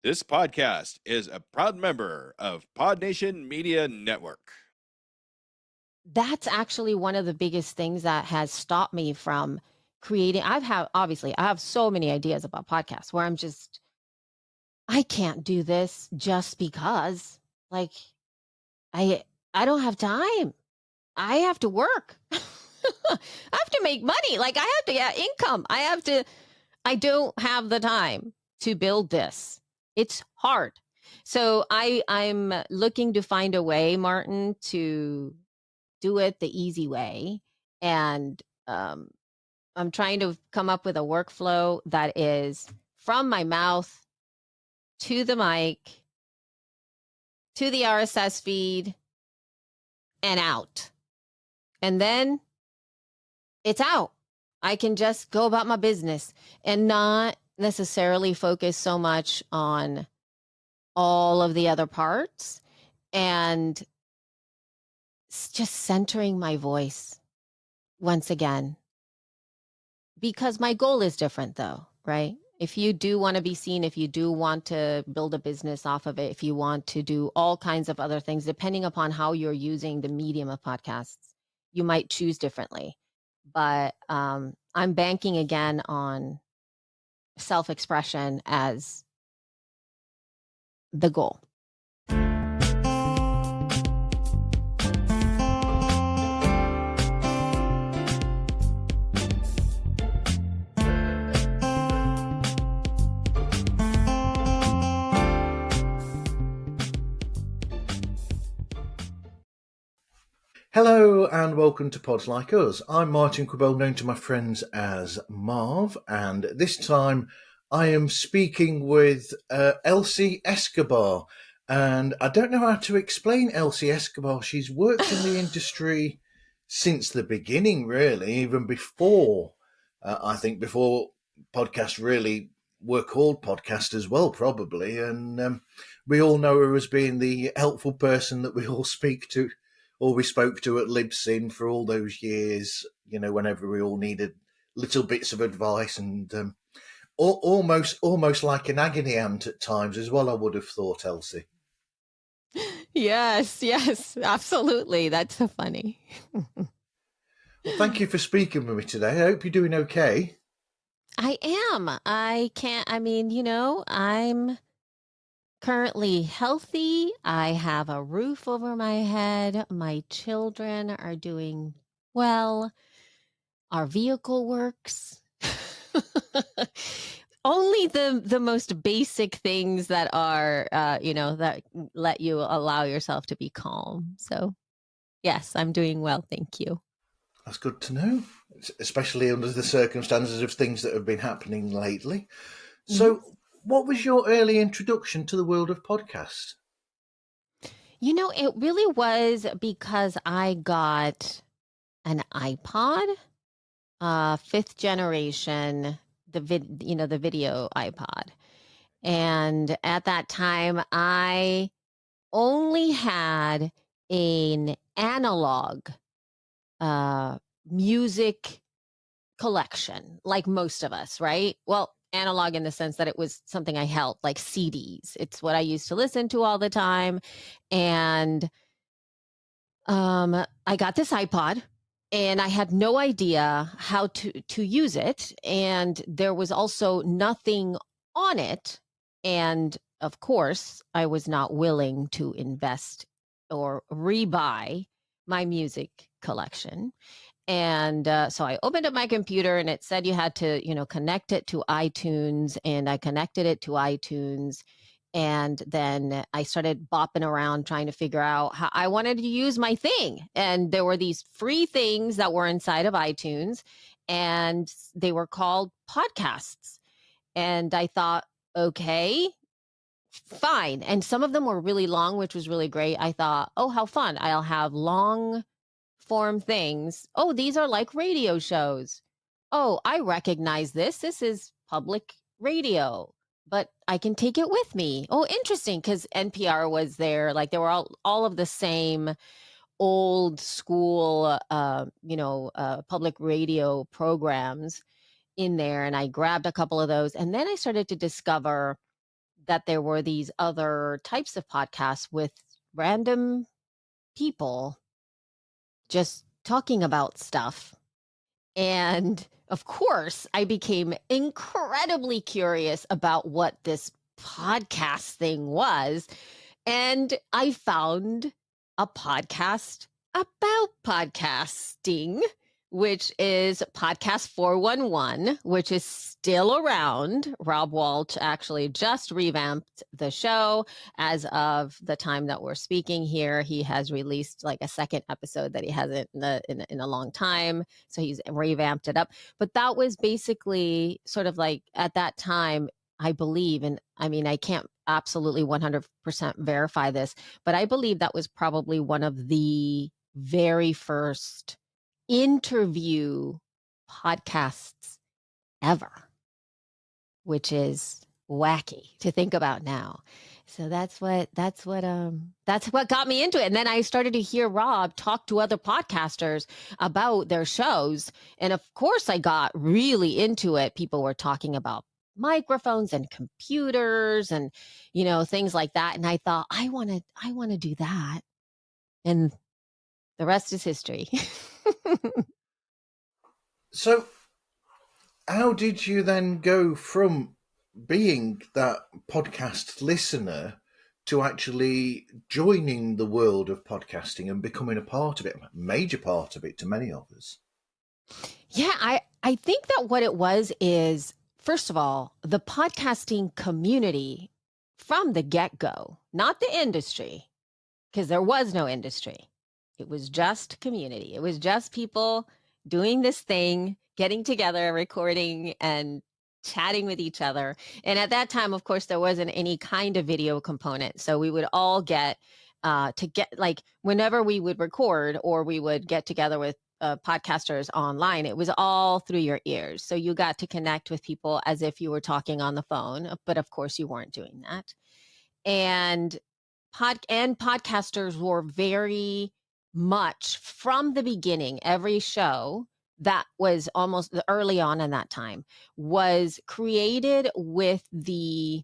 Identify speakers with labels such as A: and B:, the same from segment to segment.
A: This podcast is a proud member of Pod Nation Media Network.
B: That's actually one of the biggest things that has stopped me from creating. I have so many ideas about podcasts where I can't do this just because like I I don't have time. I have to work. I have to make money. Like I have to get income. I don't have the time to build this. It's hard. So I'm looking to find a way, Martin, to do it the easy way. And I'm trying to come up with a workflow that is from my mouth to the mic, to the RSS feed, and out. And then it's out. I can just go about my business and not necessarily focus so much on all of the other parts and just centering my voice once again. Because my goal is different though, right? If you do want to be seen, if you do want to build a business off of it, if you want to do all kinds of other things, depending upon how you're using the medium of podcasts, you might choose differently. But I'm banking again on self-expression as the goal.
C: Hello and welcome to Pods Like Us. I'm Martin Quibell, known to my friends as Marv, and this time I am speaking with Elsie Escobar. And I don't know how to explain Elsie Escobar. She's worked in the industry since the beginning, really, even before, I think, before podcasts really were called podcasts as well, probably. And we all know her as being the helpful person that we all speak to, or we spoke to at Libsyn for all those years, you know, whenever we all needed little bits of advice, and almost like an agony aunt at times as well, I would have thought, Elsie.
B: Yes, absolutely. That's so funny.
C: Well, thank you for speaking with me today. I hope you're doing okay.
B: I am. I'm currently healthy. I have a roof over my head. My children are doing well. Our vehicle works. Only the most basic things that are, that let you allow yourself to be calm. So, yes, I'm doing well. Thank you.
C: That's good to know, especially under the circumstances of things that have been happening lately. So, what was your early introduction to the world of podcasts?
B: It really was because I got an iPod, fifth generation, the video iPod. And at that time, I only had an analog music collection, like most of us, right? Well, analog in the sense that it was something I held, like CDs. It's what I used to listen to all the time. And I got this iPod and I had no idea how to use it. And there was also nothing on it. And of course, I was not willing to invest or rebuy my music collection. And so I opened up my computer and it said you had to, connect it to iTunes. And I connected it to iTunes. And then I started bopping around trying to figure out how I wanted to use my thing. And there were these free things that were inside of iTunes, and they were called podcasts. And I thought, okay, fine. And some of them were really long, which was really great. I thought, oh, how fun. I'll have long form things. Oh, these are like radio shows. Oh, I recognize this. This is public radio, but I can take it with me. Oh, interesting, because NPR was there. Like they were all of the same old school, public radio programs in there. And I grabbed a couple of those. And then I started to discover that there were these other types of podcasts with random people just talking about stuff. And of course, I became incredibly curious about what this podcast thing was. And I found a podcast about podcasting, which is Podcast 411, which is still around. Rob Walsh actually just revamped the show. As of the time that we're speaking here, he has released like a second episode that he hasn't in a long time. So he's revamped it up. But that was basically sort of like at that time, I believe, and I mean, I can't absolutely 100% verify this, but I believe that was probably one of the very first interview podcasts ever, which is wacky to think about now. So that's what got me into it. And then I started to hear Rob talk to other podcasters about their shows. And of course I got really into it. People were talking about microphones and computers and, things like that. And I thought, I want to do that. And the rest is history.
C: So, how did you then go from being that podcast listener to actually joining the world of podcasting and becoming a part of it, a major part of it to many of us?
B: Yeah, I think that what it was is, first of all, the podcasting community from the get-go, not the industry, because there was no industry. It was just community. It was just people doing this thing, getting together, recording, and chatting with each other. And at that time, of course, there wasn't any kind of video component. So we would all get like whenever we would record or we would get together with podcasters online, it was all through your ears. So you got to connect with people as if you were talking on the phone, but of course you weren't doing that. And podcasters were very much from the beginning, every show that was almost early on in that time was created with the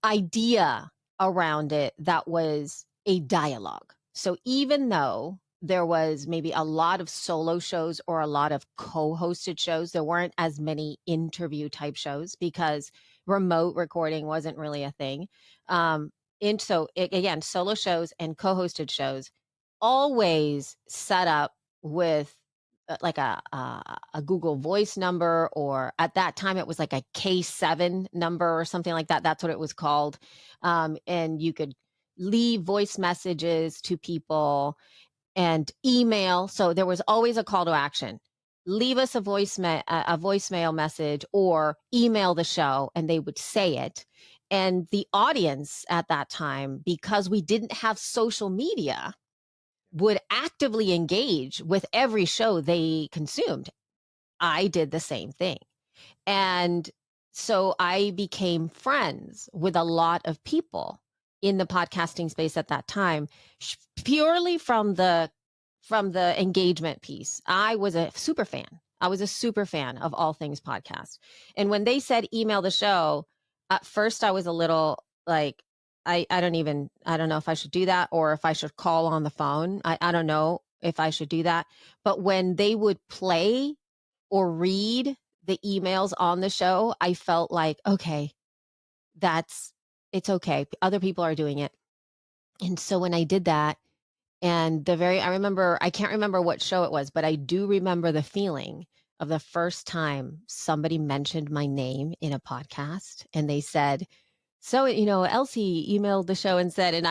B: idea around it that was a dialogue. So even though there was maybe a lot of solo shows or a lot of co-hosted shows, there weren't as many interview type shows because remote recording wasn't really a thing. And so again, solo shows and co-hosted shows always set up with like a Google Voice number, or at that time it was like a K7 number or something like that. That's what it was called. And you could leave voice messages to people and email. So there was always a call to action. Leave us a voicemail message or email the show, and they would say it. And the audience at that time, because we didn't have social media, would actively engage with every show they consumed. I did the same thing. And so I became friends with a lot of people in the podcasting space at that time, purely from the engagement piece. I was a super fan. I was a super fan of all things podcast. And when they said email the show, at first I was a little like, I don't know if I should do that or if I should call on the phone. I don't know if I should do that. But when they would play or read the emails on the show, I felt like, okay, it's okay. Other people are doing it. And so when I did that, and I can't remember what show it was, but I do remember the feeling of the first time somebody mentioned my name in a podcast and they said, so, Elsie emailed the show and said, and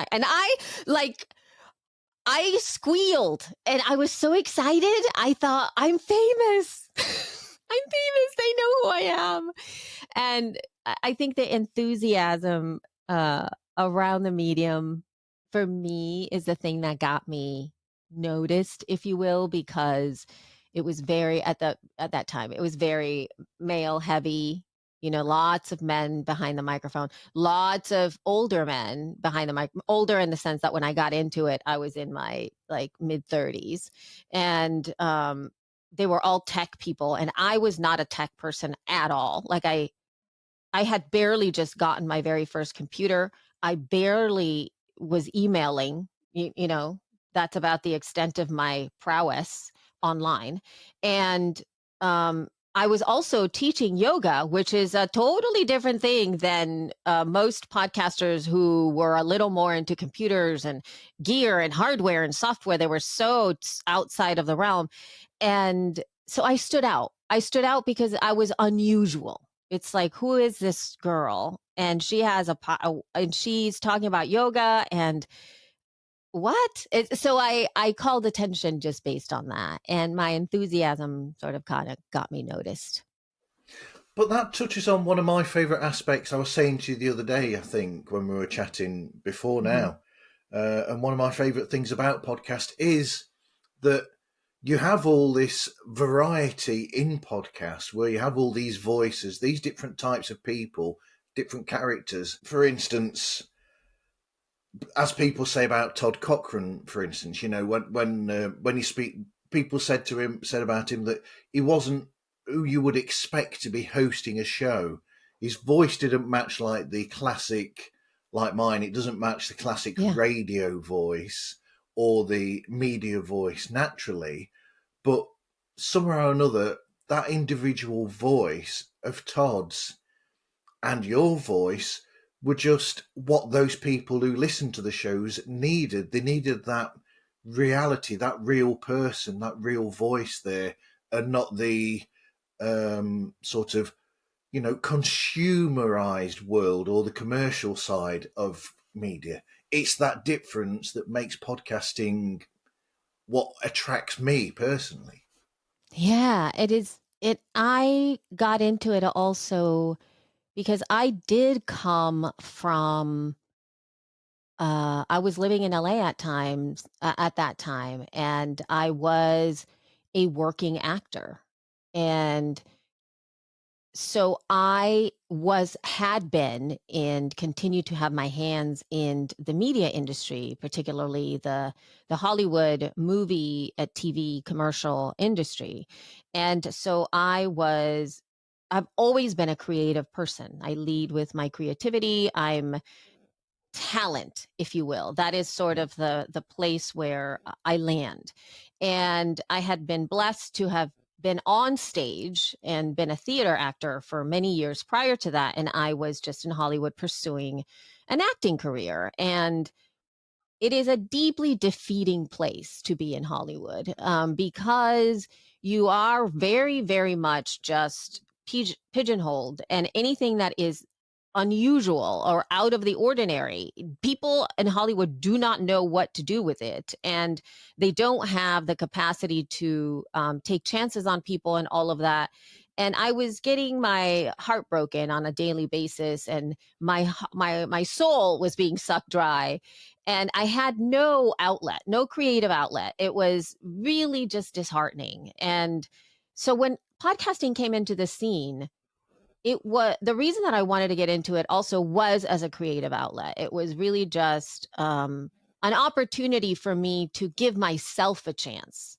B: I squealed and I was so excited. I thought, I'm famous. I'm famous. They know who I am. And I think the enthusiasm around the medium for me is the thing that got me noticed, if you will, because it was very at that time, it was very male heavy, lots of men behind the microphone, lots of older men behind the mic, older in the sense that when I got into it, I was in my like mid 30s, and they were all tech people, and I was not a tech person at all. Like I had barely just gotten my very first computer. I barely was emailing, you know, that's about the extent of my prowess online. And I was also teaching yoga, which is a totally different thing than most podcasters who were a little more into computers and gear and hardware and software. They were so outside of the realm. And so I stood out. I stood out because I was unusual. It's like, who is this girl? And she has and she's talking about yoga and what? So I called attention just based on that. And my enthusiasm sort of kind of got me noticed.
C: But that touches on one of my favourite aspects. I was saying to you the other day, I think, when we were chatting before now, and one of my favourite things about podcast is that you have all this variety in podcasts where you have all these voices, these different types of people, different characters. For instance, as people say about Todd Cochran, for instance, you know, when he speak, people said about him that he wasn't who you would expect to be hosting a show. His voice didn't match like the classic, like mine. It doesn't match the classic radio voice or the media voice naturally, but somehow or another, that individual voice of Todd's and your voice were just what those people who listened to the shows needed. They needed that reality, that real person, that real voice there, and not the sort of, you know, consumerized world or the commercial side of media. It's that difference that makes podcasting what attracts me personally.
B: Yeah, it is. I got into it also because I did come from I was living in LA at that time, and I was a working actor. And so had been and continue to have my hands in the media industry, particularly the Hollywood movie, TV commercial industry. And so I've always been a creative person. I lead with my creativity. I'm talent, if you will. That is sort of the place where I land. And I had been blessed to have been on stage and been a theater actor for many years prior to that. And I was just in Hollywood pursuing an acting career. And it is a deeply defeating place to be in Hollywood, because you are very, very much just pigeonholed, and anything that is unusual or out of the ordinary, people in Hollywood do not know what to do with it. And they don't have the capacity to take chances on people and all of that. And I was getting my heart broken on a daily basis, and my soul was being sucked dry, and I had no outlet, no creative outlet. It was really just disheartening. And so when podcasting came into the scene, it was the reason that I wanted to get into it also was as a creative outlet. It was really just an opportunity for me to give myself a chance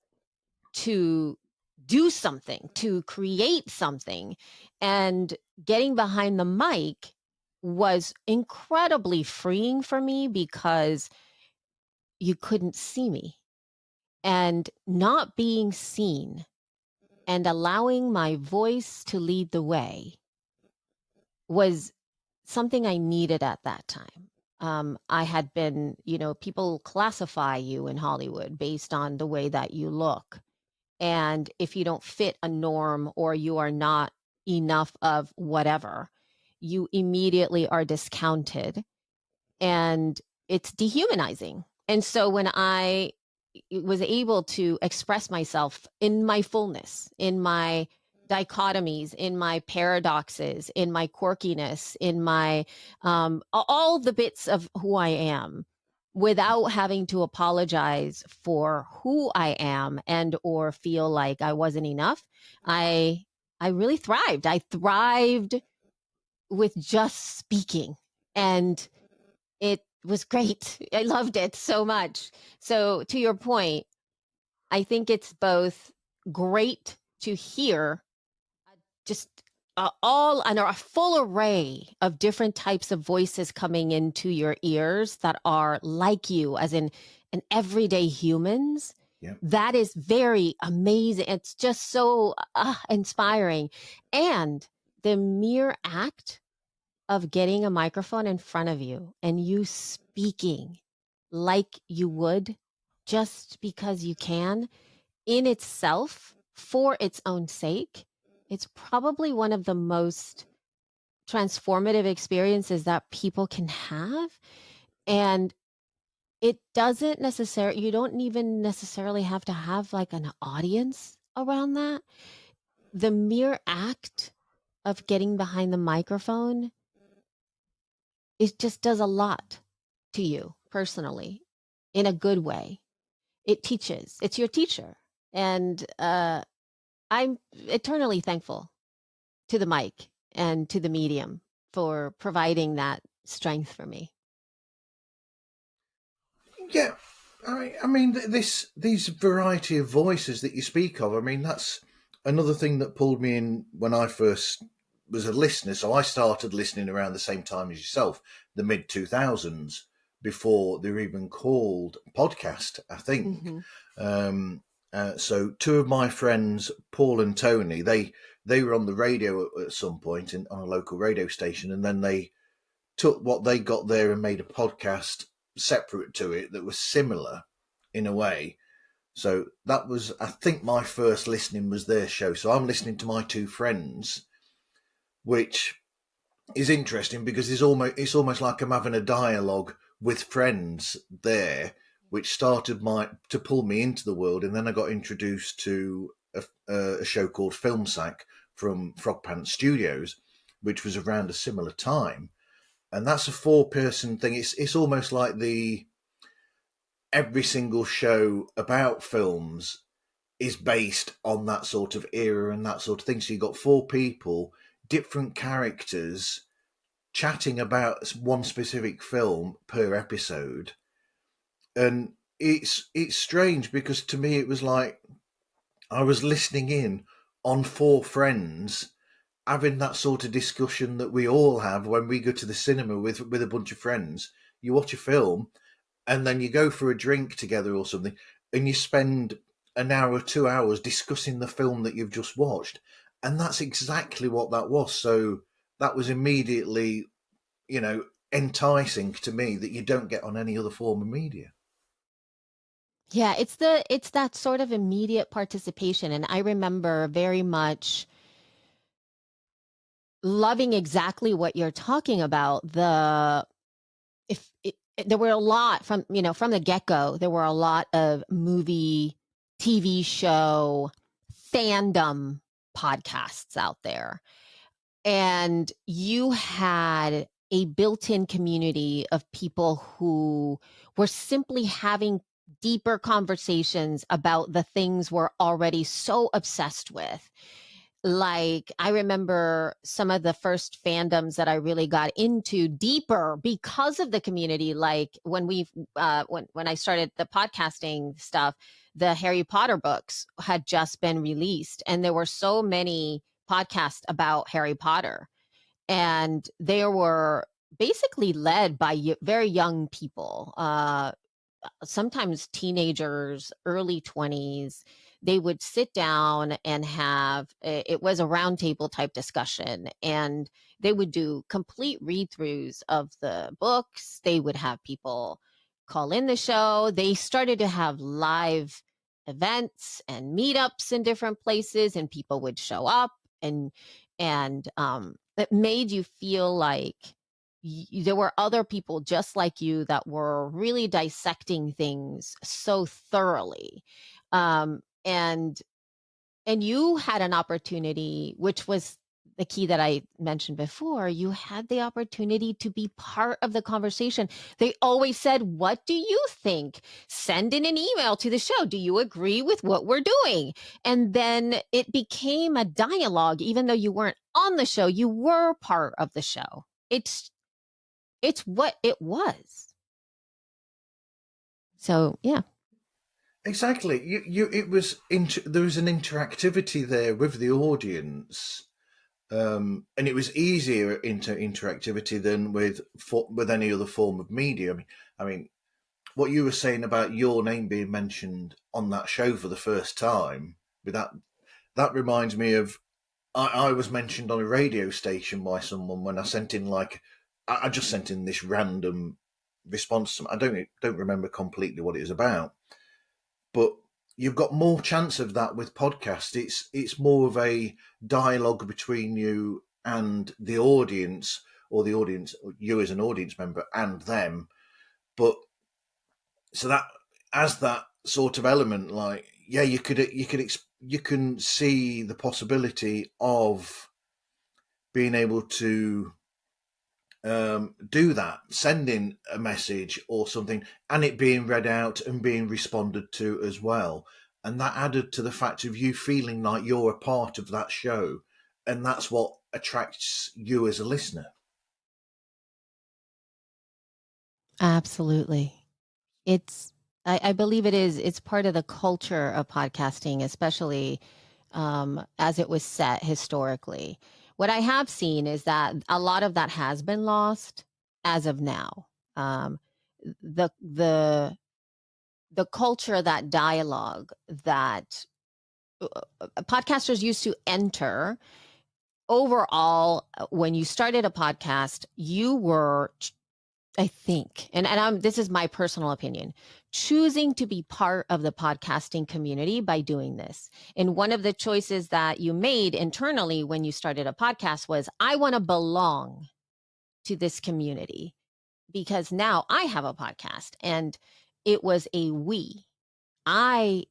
B: to do something, to create something. And getting behind the mic was incredibly freeing for me because you couldn't see me. And not being seen and allowing my voice to lead the way was something I needed at that time. I had been, people classify you in Hollywood based on the way that you look. And if you don't fit a norm or you are not enough of whatever, you immediately are discounted, and it's dehumanizing. And so when I was able to express myself in my fullness, in my dichotomies, in my paradoxes, in my quirkiness, in my all the bits of who I am, without having to apologize for who I am and or feel like I wasn't enough, I really thrived. I thrived with just speaking, and it was great. I loved it so much. So to your point, I think it's both great to hear just all and a full array of different types of voices coming into your ears that are like you, as in an everyday humans.
C: Yeah.
B: That is very amazing. It's just so inspiring. And the mere act of getting a microphone in front of you and you speaking like you would just because you can, in itself, for its own sake, it's probably one of the most transformative experiences that people can have. And it doesn't necessarily, you don't even necessarily have to have like an audience around that. The mere act of getting behind the microphone, it just does a lot to you personally in a good way. It teaches, it's your teacher. And I'm eternally thankful to the mic and to the medium for providing that strength for me.
C: Yeah, I mean, these variety of voices that you speak of. I mean, that's another thing that pulled me in when I first was a listener. So I started listening around the same time as yourself, the mid 2000s, before they were even called podcast, I think.
B: Mm-hmm.
C: So two of my friends, Paul and Tony, they were on the radio at some point on a local radio station, and then they took what they got there and made a podcast separate to it that was similar in a way. So that was, I think, my first listening was their show. So I'm listening to my two friends, which is interesting because it's almost like I'm having a dialogue with friends there, which started to pull me into the world. And then I got introduced to a show called Film Sack from Frog Pants Studios, which was around a similar time. And that's a 4-person thing. It's almost like every single show about films is based on that sort of era and that sort of thing. So you've got 4 people, different characters, chatting about one specific film per episode. And it's strange because to me it was like I was listening in on 4 friends having that sort of discussion that we all have when we go to the cinema with a bunch of friends. You watch a film and then you go for a drink together or something, and you spend an hour, 2 hours discussing the film that you've just watched. And that's exactly what that was. So that was immediately, enticing to me that you don't get on any other form of media.
B: Yeah, it's that sort of immediate participation. And I remember very much loving exactly what you're talking about. There were a lot from the get-go, there were a lot of movie, TV show, fandom podcasts out there. And you had a built-in community of people who were simply having deeper conversations about the things we're already so obsessed with. Like, I remember some of the first fandoms that I really got into deeper because of the community. Like when when I started the podcasting stuff, the Harry Potter books had just been released, and there were so many podcasts about Harry Potter, and they were basically led by very young people, sometimes teenagers, early 20s. They would sit down and have it was a roundtable type discussion, and they would do complete read throughs of the books. They would have people call in the show. They started to have live events and meetups in different places, and people would show up, and it made you feel like there were other people just like you that were really dissecting things so thoroughly. um, and and you had an opportunity, which was the key that I mentioned before. You had the opportunity to be part of the conversation. They always said, what do you think? Send in an email to the show. Do you agree with what we're doing? And then it became a dialogue. Even though you weren't on the show, you were part of the show. It's what it was. So yeah.
C: Exactly. There was an interactivity there with the audience, and it was easier into interactivity than with any other form of media. I mean, what you were saying about your name being mentioned on that show for the first time, with that reminds me of I was mentioned on a radio station by someone when I sent in I just sent in this random response. I don't remember completely what it was about, but you've got more chance of that with podcast. It's more of a dialogue between you and the audience, or the audience, you as an audience member, and them. But so that as that sort of element, like, yeah, you can see the possibility of being able to do that, sending a message or something, and it being read out and being responded to as well. And that added to the fact of you feeling like you're a part of that show. And that's what attracts you as a listener.
B: Absolutely. I believe it's part of the culture of podcasting, especially as it was set historically. What I have seen is that a lot of that has been lost as of now. The the the culture, that dialogue that podcasters used to enter. Overall, when you started a podcast, you were, I think, and this is my personal opinion, choosing to be part of the podcasting community by doing this. And one of the choices that you made internally when you started a podcast was, I want to belong to this community because now I have a podcast. And it was a we.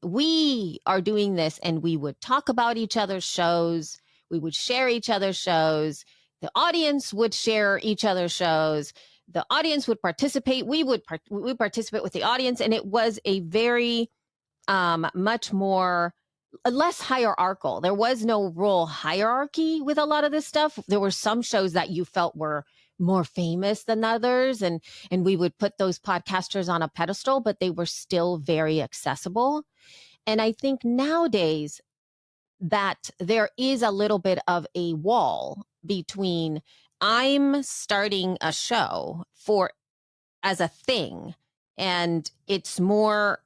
B: We are doing this, and we would talk about each other's shows. We would share each other's shows. The audience would share each other's shows. The audience would participate. We would participate with the audience. And it was a very much more less hierarchical. There was no real hierarchy with a lot of this stuff. There were some shows that you felt were more famous than others, and we would put those podcasters on a pedestal, but they were still very accessible. And I think nowadays that there is a little bit of a wall between, I'm starting a show as a thing, and it's more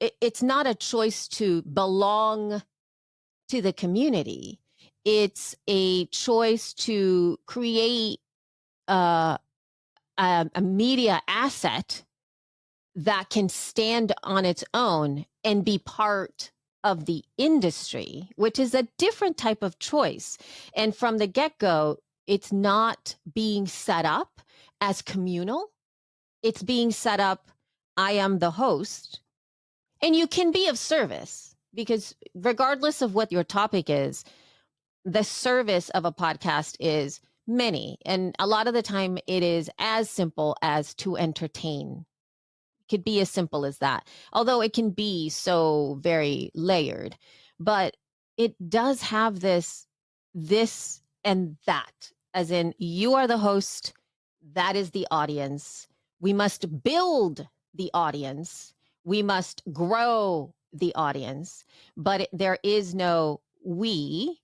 B: it's not a choice to belong to the community. It's a choice to create a media asset that can stand on its own and be part of the industry, which is a different type of choice. And from the get-go, it's not being set up as communal. It's being set up, I am the host, and you can be of service, because regardless of what your topic is, the service of a podcast is many. And a lot of the time it is as simple as to entertain. It could be as simple as that, although it can be so very layered. But it does have this and that, as in, you are the host, that is the audience. We must build the audience. We must grow the audience. But there is no we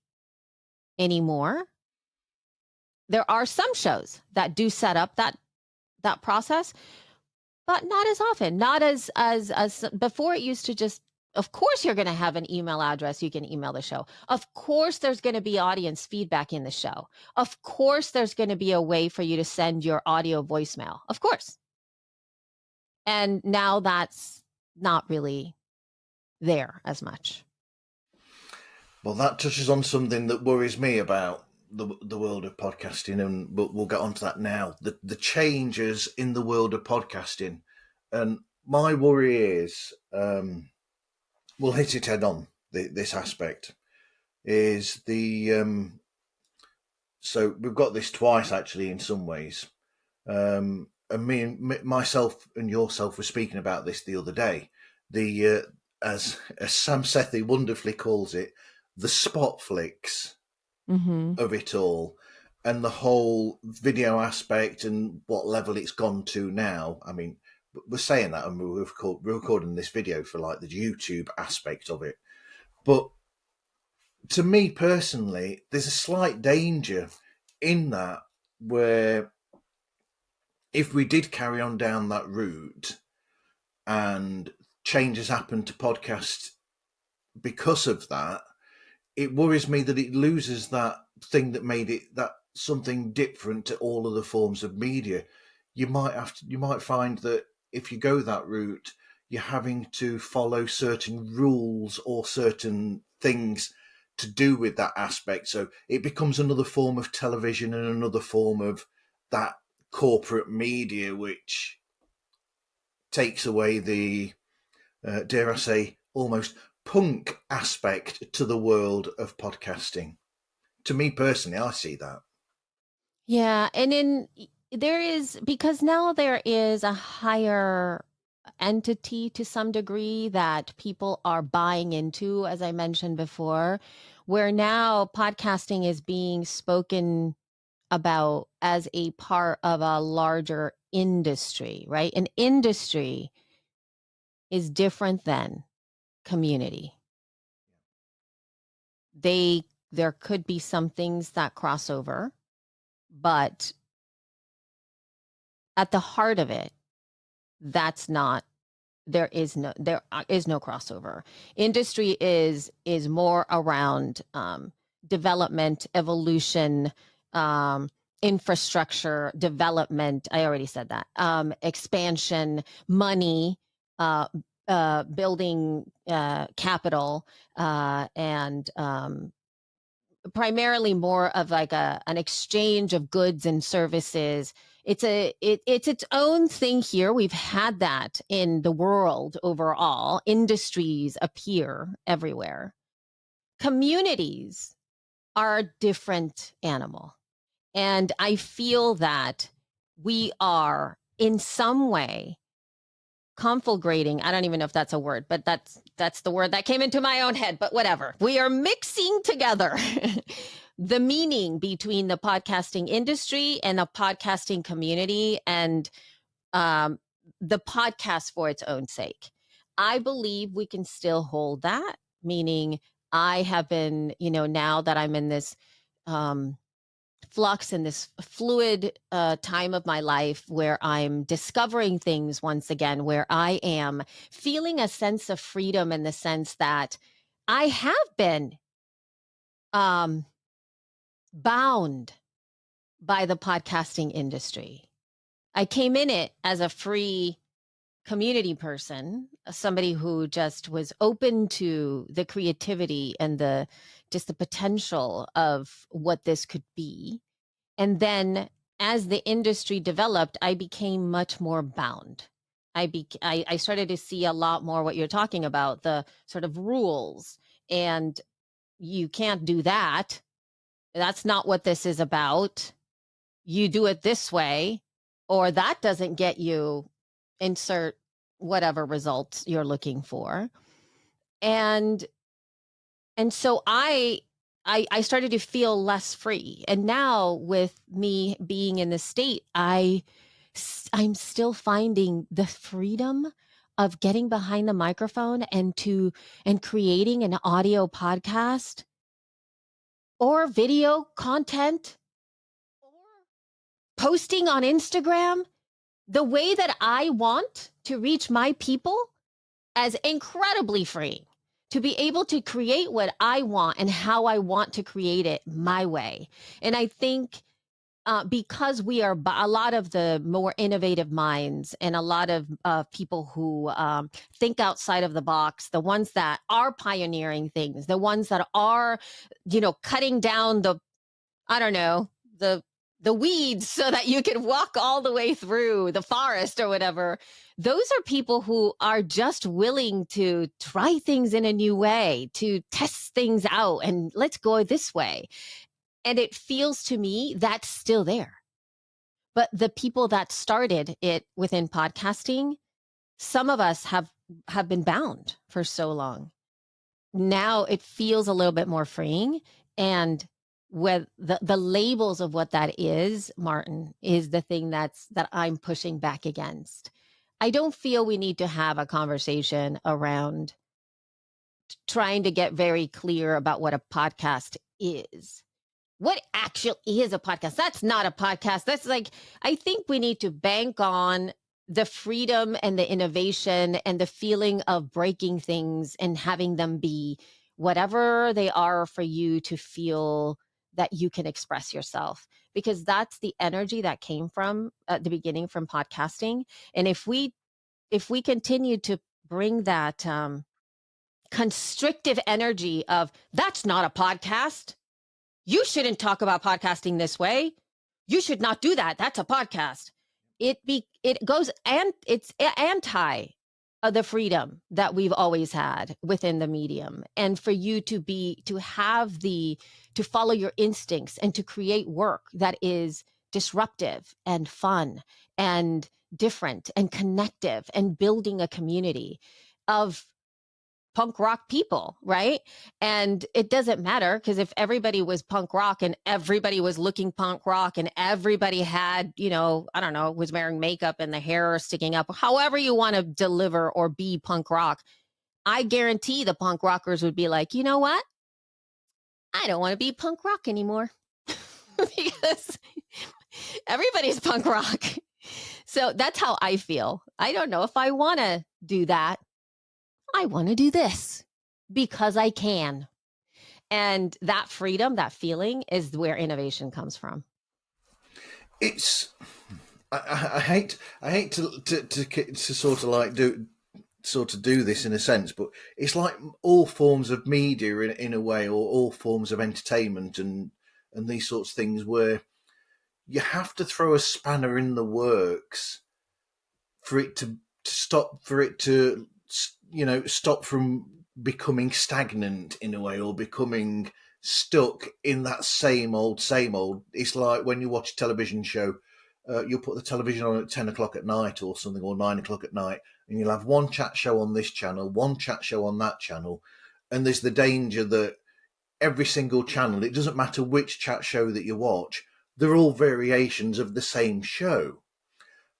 B: anymore. There are some shows that do set up that process, but not as often. Not as before. It used to just, of course, you're going to have an email address. You can email the show. Of course, there's going to be audience feedback in the show. Of course, there's going to be a way for you to send your audio voicemail. Of course. And now that's not really there as much.
C: Well, that touches on something that worries me about the world of podcasting, but we'll get onto that now. The changes in the world of podcasting, and my worry is, we'll hit it head on. This aspect is so we've got this twice actually in some ways, and myself and yourself were speaking about this the other day. As Sam Sethi wonderfully calls it, the spot flicks of it all, and the whole video aspect and what level it's gone to now. I mean, we're saying that, and we're recording this video for like the YouTube aspect of it, but to me personally, there's a slight danger in that, where if we did carry on down that route and changes happen to podcasts because of that, it worries me that it loses that thing that made it that something different to all other forms of media. You might find that if you go that route, you're having to follow certain rules or certain things to do with that aspect. So it becomes another form of television and another form of that corporate media, which takes away the, dare I say, almost punk aspect to the world of podcasting. To me personally, I see that.
B: Yeah, and then there is, because now there is a higher entity to some degree that people are buying into, as I mentioned before, where now podcasting is being spoken about as a part of a larger industry, right? An industry is different than community. There could be some things that cross over, but at the heart of it, that's not there is no crossover. Industry is more around development, evolution, infrastructure development. I already said that. Expansion, money, building capital, and primarily more of like an exchange of goods and services. It's its own thing here. We've had that in the world overall. Industries appear everywhere. Communities are a different animal. And I feel that we are in some way conflagrating. I don't even know if that's a word, but that's the word that came into my own head, but whatever. We are mixing together the meaning between the podcasting industry and the podcasting community, and the podcast for its own sake. I believe we can still hold that, meaning I have been, now that I'm in this flux, in this fluid time of my life where I'm discovering things once again, where I am feeling a sense of freedom, in the sense that I have been bound by the podcasting industry. I came in it as a free community person, somebody who just was open to the creativity and the potential of what this could be. And then as the industry developed, I became much more bound. I started to see a lot more what you're talking about, the sort of rules, and you can't do that. That's not what this is about. You do it this way, or that doesn't get you insert whatever results you're looking for. And so I started to feel less free. And now, with me being in the state, I'm still finding the freedom of getting behind the microphone and creating an audio podcast or video content or posting on Instagram the way that I want to reach my people, as incredibly free. To be able to create what I want and how I want to create it my way. And I think because we are a lot of the more innovative minds, and a lot of people who think outside of the box, the ones that are pioneering things, the ones that are, cutting down the weeds so that you can walk all the way through the forest or whatever. Those are people who are just willing to try things in a new way, to test things out, and let's go this way. And it feels to me that's still there. But the people that started it within podcasting, some of us have been bound for so long. Now it feels a little bit more freeing. And with the labels of what that is, Martin, is the thing that I'm pushing back against. I don't feel we need to have a conversation around trying to get very clear about what a podcast is. What actually is a podcast? That's not a podcast. That's like, I think we need to bank on the freedom and the innovation and the feeling of breaking things and having them be whatever they are for you to feel that you can express yourself, because that's the energy that came from at the beginning from podcasting. And if we continue to bring that constrictive energy of that's not a podcast, you shouldn't talk about podcasting this way, you should not do that, that's a podcast, it goes, and it's anti the freedom that we've always had within the medium. And for you to follow your instincts and to create work that is disruptive and fun and different and connective and building a community of punk rock people, right? And it doesn't matter, because if everybody was punk rock and everybody was looking punk rock and everybody had, I don't know, was wearing makeup and the hair sticking up, however you want to deliver or be punk rock, I guarantee the punk rockers would be like, you know what? I don't want to be punk rock anymore because everybody's punk rock. So that's how I feel. I don't know if I want to do that. I want to do this because I can. And that freedom, that feeling is where innovation comes from.
C: It's, I hate to sort of like do this in a sense, but it's like all forms of media in a way, or all forms of entertainment and these sorts of things, where you have to throw a spanner in the works for it to stop from becoming stagnant in a way, or becoming stuck in that same old. It's like when you watch a television show, you'll put the television on at 10 o'clock at night or something, or 9 o'clock at night, and you'll have one chat show on this channel, one chat show on that channel, and there's the danger that every single channel, it doesn't matter which chat show that you watch, they're all variations of the same show.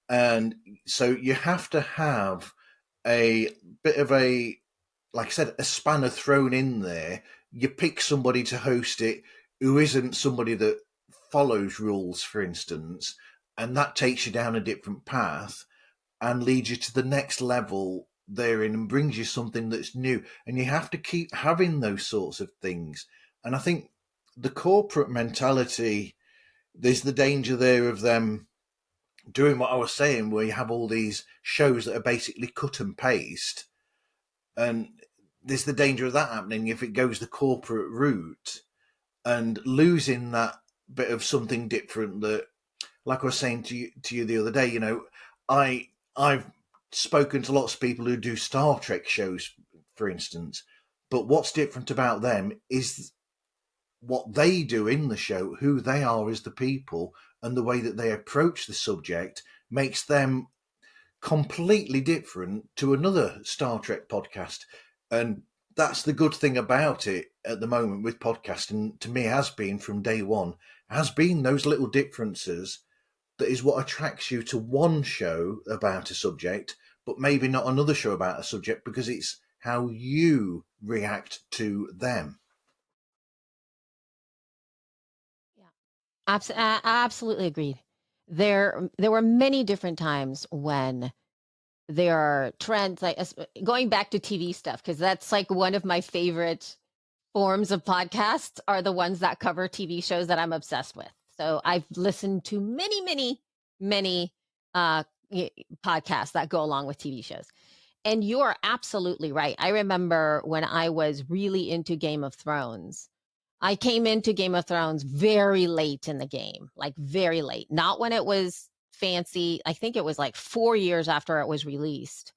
C: And so you have to have a bit of a, like I said, a spanner thrown in there. You pick somebody to host it who isn't somebody that follows rules, for instance, and that takes you down a different path and leads you to the next level therein and brings you something that's new. And you have to keep having those sorts of things. And I think the corporate mentality, there's the danger there of them doing what I was saying, where you have all these shows that are basically cut and paste, and there's the danger of that happening if it goes the corporate route and losing that bit of something different. That, like I was saying to you the other day, I've spoken to lots of people who do Star Trek shows, for instance, but what's different about them is what they do in the show, who they are as the people, and the way that they approach the subject makes them completely different to another Star Trek podcast. And that's the good thing about it at the moment with podcasting, to me, has been from day one, has been those little differences that is what attracts you to one show about a subject, but maybe not another show about a subject, because it's how you react to them.
B: Absolutely agreed. There were many different times when there are trends, like going back to TV stuff, because that's like one of my favorite forms of podcasts are the ones that cover TV shows that I'm obsessed with. So I've listened to many podcasts that go along with TV shows. And you're absolutely right. I remember when I was really into Game of Thrones, I came into Game of Thrones very late in the game, like very late, not when it was fancy. I think it was like 4 years after it was released.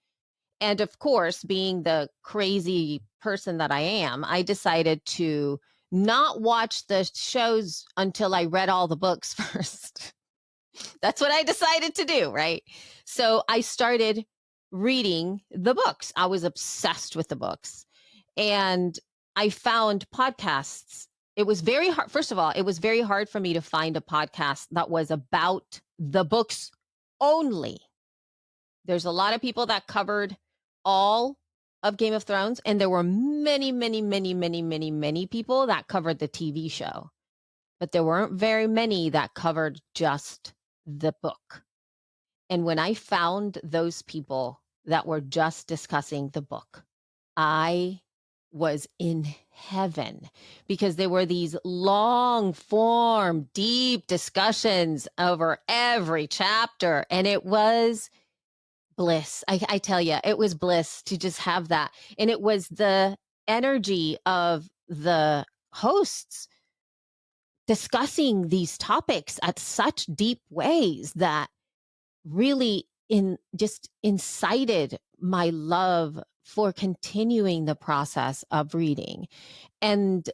B: And of course, being the crazy person that I am, I decided to not watch the shows until I read all the books first. That's what I decided to do, right? So I started reading the books. I was obsessed with the books. And I found podcasts. It was very hard. First of all, it was very hard for me to find a podcast that was about the books only. There's a lot of people that covered all of Game of Thrones, and there were many, many, many, many, many, many people that covered the TV show, but there weren't very many that covered just the book. And when I found those people that were just discussing the book, I was in heaven, because there were these long form, deep discussions over every chapter. And it was bliss. I tell you, it was bliss to just have that. And it was the energy of the hosts discussing these topics at such deep ways that really just incited my love for continuing the process of reading. And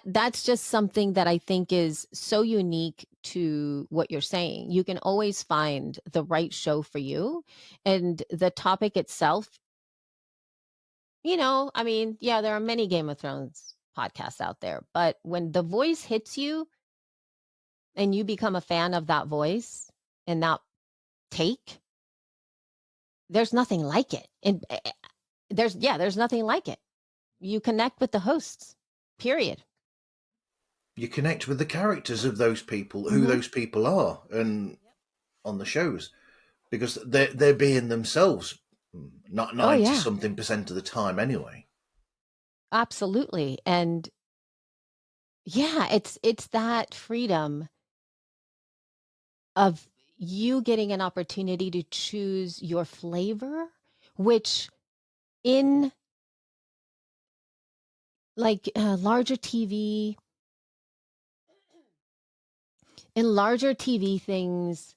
B: that's just something that I think is so unique to what you're saying. You can always find the right show for you, and the topic itself, I mean, yeah, there are many Game of Thrones podcasts out there, but when the voice hits you and you become a fan of that voice and that take, there's nothing like it. And there's nothing like it. You connect with the hosts, period.
C: You connect with the characters of those people, who those people are, and on the shows, because they're being themselves, not 90 something percent of the time anyway.
B: Absolutely. And yeah, it's that freedom of you getting an opportunity to choose your flavor, which in like larger TV, in larger TV things,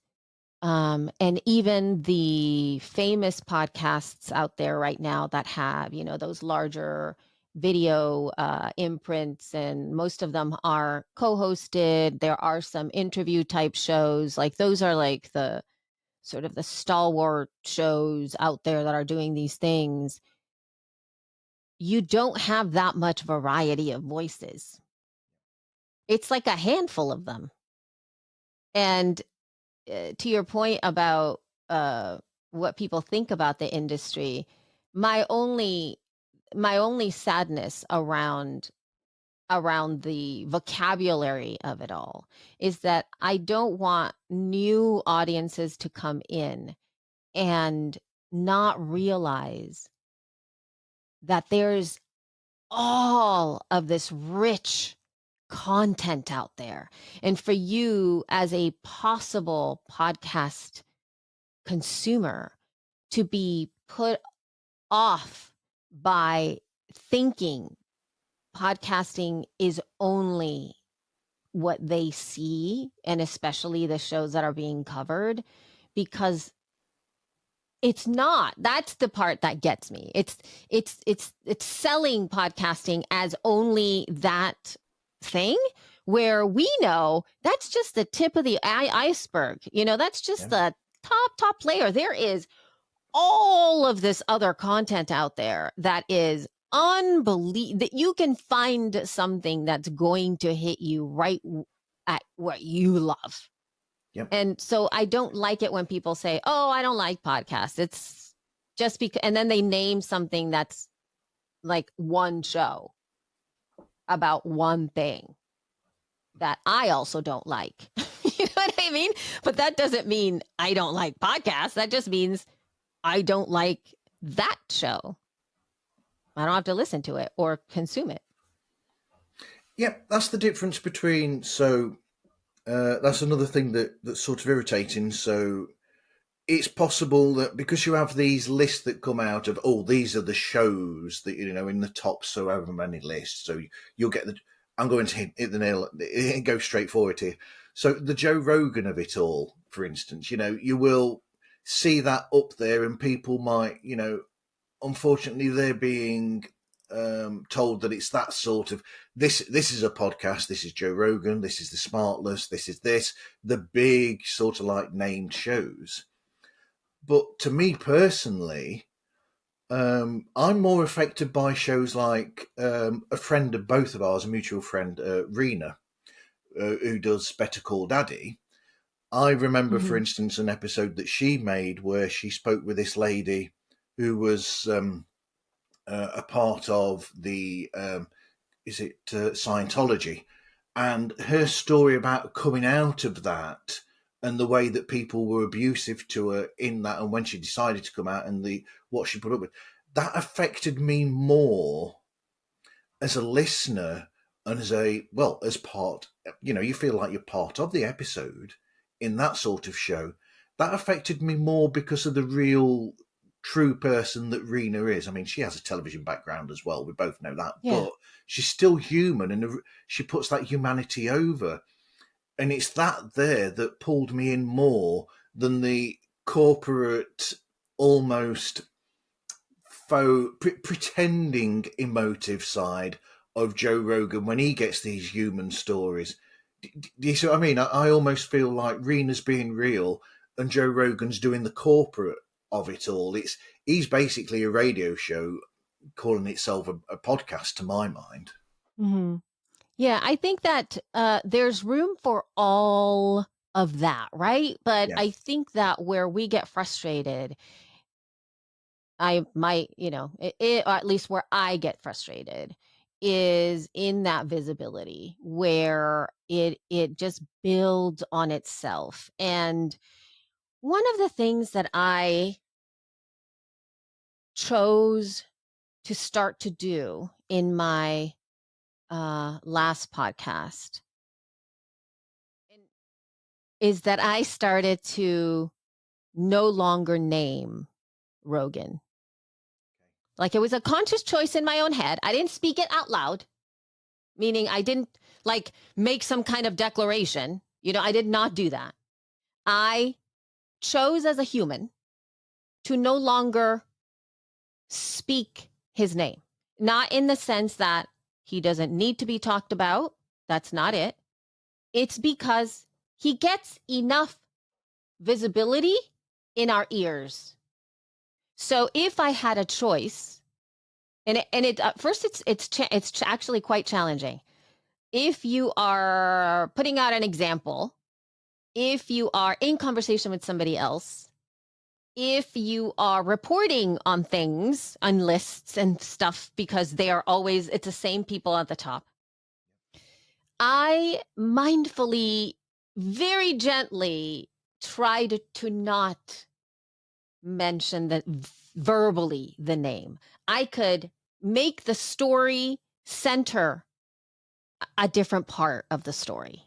B: and even the famous podcasts out there right now that have, those larger video imprints, and most of them are co-hosted. There are some interview type shows, like those are like the sort of the stalwart shows out there that are doing these things. You don't have that much variety of voices. It's like a handful of them. And to your point about what people think about the industry, my only sadness around the vocabulary of it all is that I don't want new audiences to come in and not realize that there's all of this rich content out there. And for you as a possible podcast consumer to be put off by thinking podcasting is only what they see, and especially the shows that are being covered, because it's not. That's the part that gets me. It's selling podcasting as only that thing, where we know that's just the tip of the iceberg. That's just the top layer. There is all of this other content out there that is unbelievable, that you can find something that's going to hit you right at what you love.
C: Yep.
B: And so I don't like it when people say, oh, I don't like podcasts. It's just because, and then they name something that's like one show about one thing that I also don't like. You know what I mean? But that doesn't mean I don't like podcasts. That just means I don't like that show. I don't have to listen to it or consume it.
C: Yeah, that's the difference between, that's another thing that's sort of irritating. So it's possible that because you have these lists that come out of, these are the shows that, in the top so however many lists. So you'll get I'm going to hit the nail, go straight forward here. So the Joe Rogan of it all, for instance, you will see that up there, and people might, unfortunately they're being told that it's that sort of, this is a podcast, this is Joe Rogan, this is the Smartless, this is the big sort of like named shows. But to me personally, I'm more affected by shows like a friend of both of ours, a mutual friend, Rena, who does Better Call Daddy. I remember, for instance, an episode that she made where she spoke with this lady who was a part of the Scientology, and her story about coming out of that and the way that people were abusive to her in that, and when she decided to come out and what she put up with, that affected me more as a listener and as part, you feel like you're part of the episode in that sort of show. That affected me more because of the real true person that Rena is. I mean, she has a television background as well. We both know that,
B: Yeah.
C: but she's still human, and she puts that humanity over. And it's that there that pulled me in more than the corporate, almost pretending emotive side of Joe Rogan when he gets these human stories. Do you see what I mean? I almost feel like Rena's being real and Joe Rogan's doing the corporate of it all. He's basically a radio show calling itself a podcast, to my mind.
B: Mm-hmm. Yeah, I think that there's room for all of that, right? But
C: Yeah.
B: I think that where we get frustrated, or at least where I get frustrated, is in that visibility where it just builds on itself. And one of the things that I chose to start to do in my last podcast is that I started to no longer name Rogan. Like, it was a conscious choice in my own head. I didn't speak it out loud, meaning I didn't like make some kind of declaration. I did not do that. I chose as a human to no longer speak his name, not in the sense that he doesn't need to be talked about. That's not it. It's because he gets enough visibility in our ears. So if I had a choice, and at first it's actually quite challenging. If you are putting out an example, if you are in conversation with somebody else, if you are reporting on things, on lists and stuff, because it's the same people at the top, I mindfully, very gently tried to not mention verbally the name. I could make the story center a different part of the story.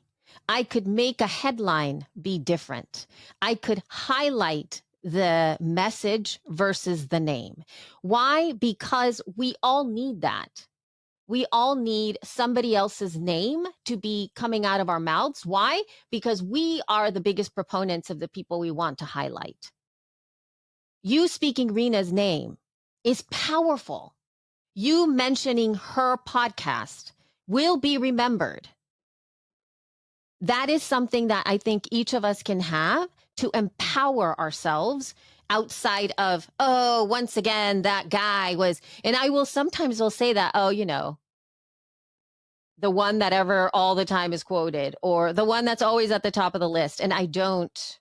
B: I could make a headline be different. I could highlight the message versus the name. Why? Because we all need that. We all need somebody else's name to be coming out of our mouths. Why? Because we are the biggest proponents of the people we want to highlight. You speaking Rena's name is powerful. You mentioning her podcast will be remembered. That is something that I think each of us can have to empower ourselves outside of, once again, that guy was, and I will sometimes say that, the one that ever all the time is quoted, or the one that's always at the top of the list. And I don't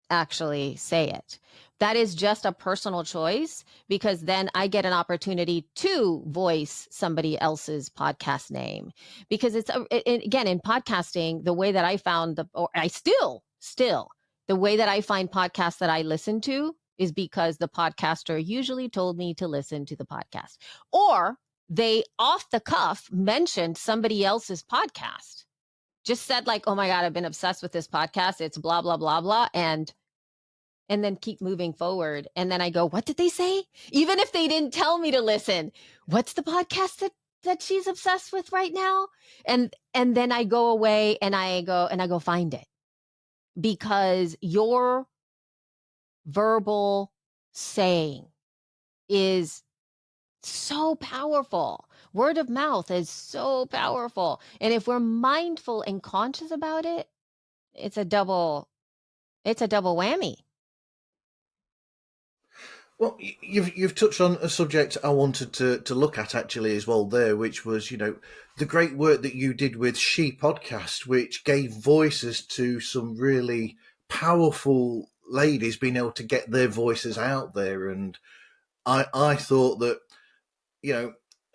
B: actually say it. That is just a personal choice, because then I get an opportunity to voice somebody else's podcast name. Because again, in podcasting, the way that I found the way that I find podcasts that I listen to is because the podcaster usually told me to listen to the podcast, or they off the cuff mentioned somebody else's podcast, just said like, oh my God, I've been obsessed with this podcast. It's blah, blah, blah, blah. And then keep moving forward. And then I go, what did they say? Even if they didn't tell me to listen, what's the podcast that she's obsessed with right now? And then I go away and I go find it, because your verbal saying is so powerful. Word of mouth is so powerful. And if we're mindful and conscious about it, it's a double whammy.
C: Well, you've touched on a subject I wanted to look at actually as well there, which was, the great work that you did with She Podcast, which gave voices to some really powerful ladies being able to get their voices out there. And I thought that,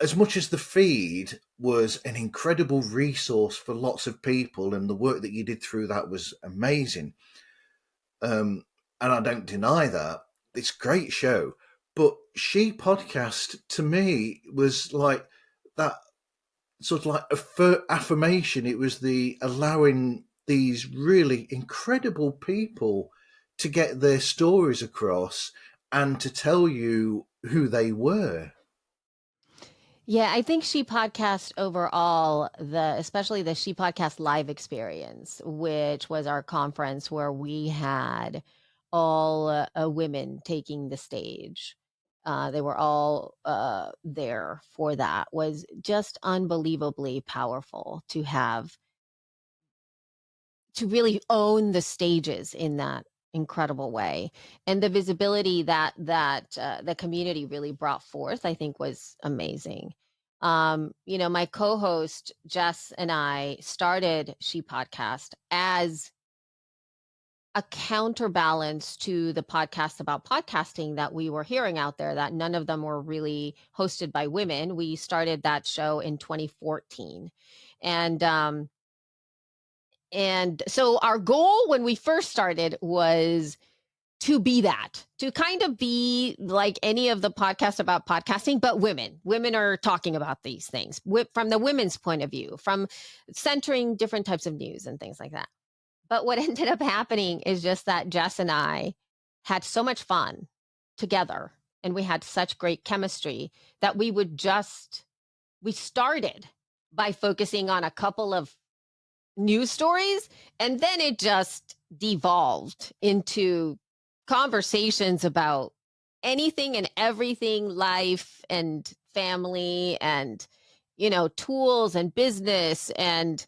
C: as much as the feed was an incredible resource for lots of people, and the work that you did through that was amazing, and I don't deny that, it's a great show. But She Podcast to me was like that sort of like affirmation. It was the allowing these really incredible people to get their stories across and to tell you who they were.
B: Yeah, I think She Podcast overall, especially the She Podcast live experience, which was our conference where we had all women taking the stage. They were all there for that. Was just unbelievably powerful to have, to really own the stages in that incredible way, and the visibility that the community really brought forth, I think, was amazing. My co-host Jess and I started She Podcast as a counterbalance to the podcasts about podcasting that we were hearing out there, that none of them were really hosted by women. We started that show in 2014, and so our goal when we first started was to be that, to kind of be like any of the podcasts about podcasting, but women. Women are talking about these things from the women's point of view, from centering different types of news and things like that. But what ended up happening is just that Jess and I had so much fun together, and we had such great chemistry that we started by focusing on a couple of news stories, and then it just devolved into conversations about anything and everything, life and family and tools and business and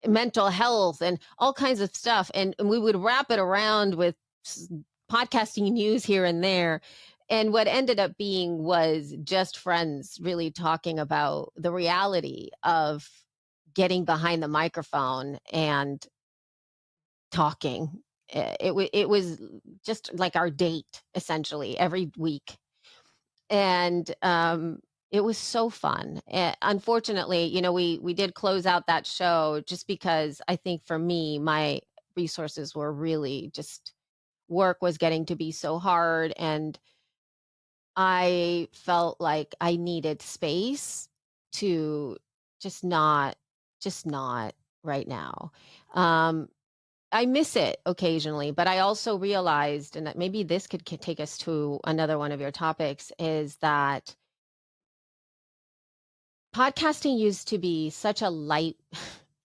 B: mental health and all kinds of stuff, and we would wrap it around with podcasting news here and there. And what ended up being was just friends really talking about the reality of getting behind the microphone and talking. It was just like our date essentially every week, and it was so fun. Unfortunately, we did close out that show just because I think for me, my resources were really just, work was getting to be so hard, and I felt like I needed space to just not right now. Um, I miss it occasionally, but I also realized, and that maybe this could take us to another one of your topics, is that podcasting used to be such a light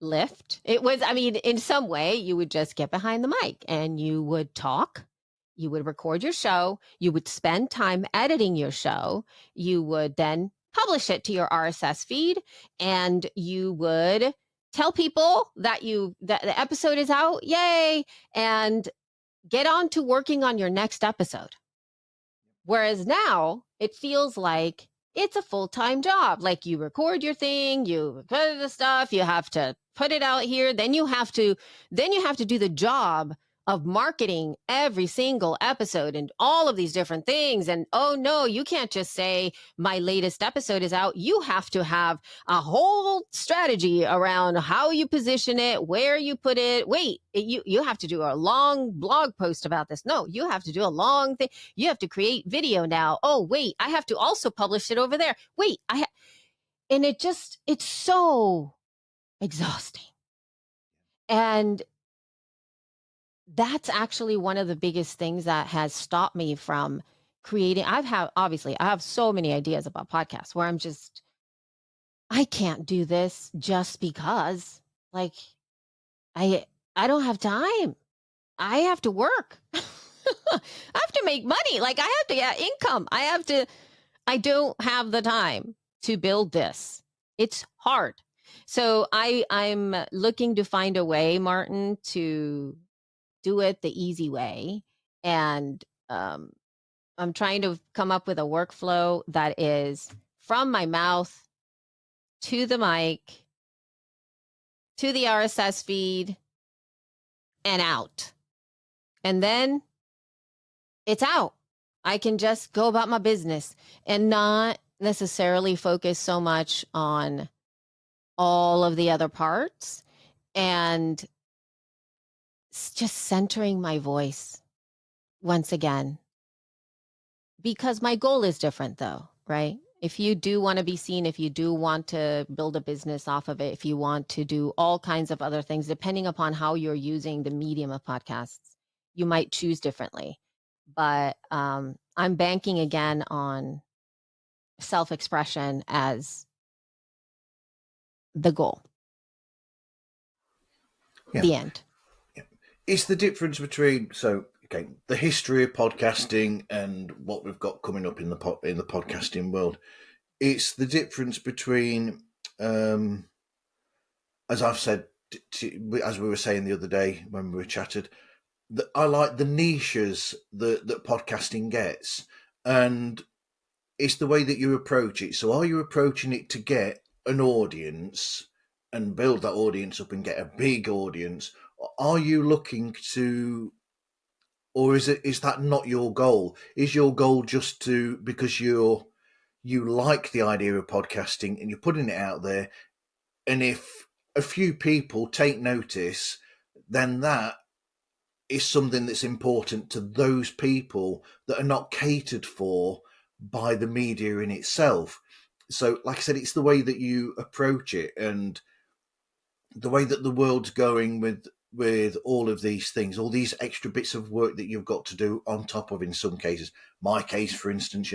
B: lift. It was, I mean, in some way, you would just get behind the mic and you would talk. You would record your show. You would spend time editing your show. You would then publish it to your RSS feed, and you would tell people that the episode is out. Yay! And get on to working on your next episode. Whereas now it feels like it's a full-time job. Like, you record your thing, you record the stuff, you have to put it out here, then you have to do the job of marketing every single episode and all of these different things. And oh no, you can't just say my latest episode is out. You have to have a whole strategy around how you position it, where you put it. Wait, you have to do a long blog post about this. No, you have to do a long thing. You have to create video now. Oh wait, I have to also publish it over there. Wait, and it's so exhausting. And that's actually one of the biggest things that has stopped me from creating. I have so many ideas about podcasts where I can't do this just because, like, I don't have time. I have to work. I have to make money. Like, I have to get income. I don't have the time to build this. It's hard. So I'm looking to find a way, Martin, to do it the easy way. And I'm trying to come up with a workflow that is from my mouth to the mic, to the RSS feed, and out. And then it's out. I can just go about my business and not necessarily focus so much on all of the other parts, and just centering my voice once again. Because my goal is different though, right? If you do want to be seen, if you do want to build a business off of it, if you want to do all kinds of other things, depending upon how you're using the medium of podcasts, you might choose differently. But I'm banking again on self-expression as the goal.
C: Yeah.
B: The end.
C: Yeah. It's the difference between the history of podcasting and what we've got coming up in the podcasting world. It's the difference between, as I've said, as we were saying the other day when we were chatted, that I like the niches that podcasting gets, and it's the way that you approach it. So are you approaching it to get an audience and build that audience up and get a big audience? Or are you looking to, or is that not your goal? Is your goal just to, because you like the idea of podcasting and you're putting it out there, and if a few people take notice, then that is something that's important to those people that are not catered for by the media in itself. So, like I said, it's the way that you approach it and the way that the world's going with all of these things, all these extra bits of work that you've got to do on top of, in some cases. My case, for instance,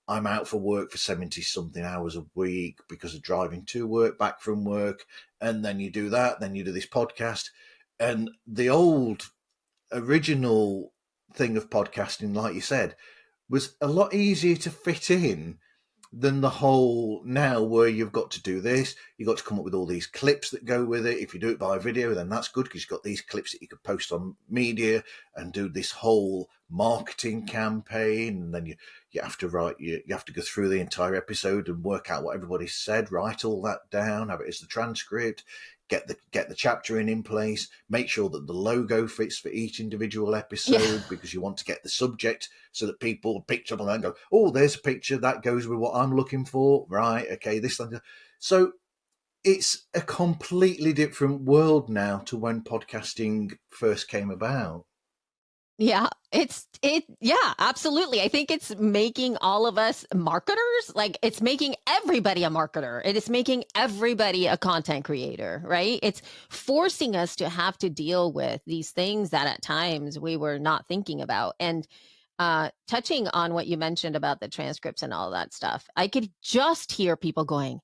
C: I'm out for work for 70 something hours a week because of driving to work, back from work. And then you do that, then you do this podcast. And the old original thing of podcasting, like you said, was a lot easier to fit in than the whole now where you've got to do this, you've got to come up with all these clips that go with it. If you do it by video, then that's good because you've got these clips that you could post on media and do this whole marketing campaign. And then you have to write, you have to go through the entire episode and work out what everybody said, write all that down, have it as the transcript, get the chapter in place, make sure that the logo fits for each individual episode, because you want to get the subject so that people pick up and go, oh, there's a picture that goes with what I'm looking for, right? Okay, this thing. So it's a completely different world now to when podcasting first came about.
B: Yeah, yeah, absolutely. I think it's making all of us marketers. Like, it's making everybody a marketer. It is making everybody a content creator, right? It's forcing us to have to deal with these things that at times we were not thinking about. And touching on what you mentioned about the transcripts and all that stuff, I could just hear people going,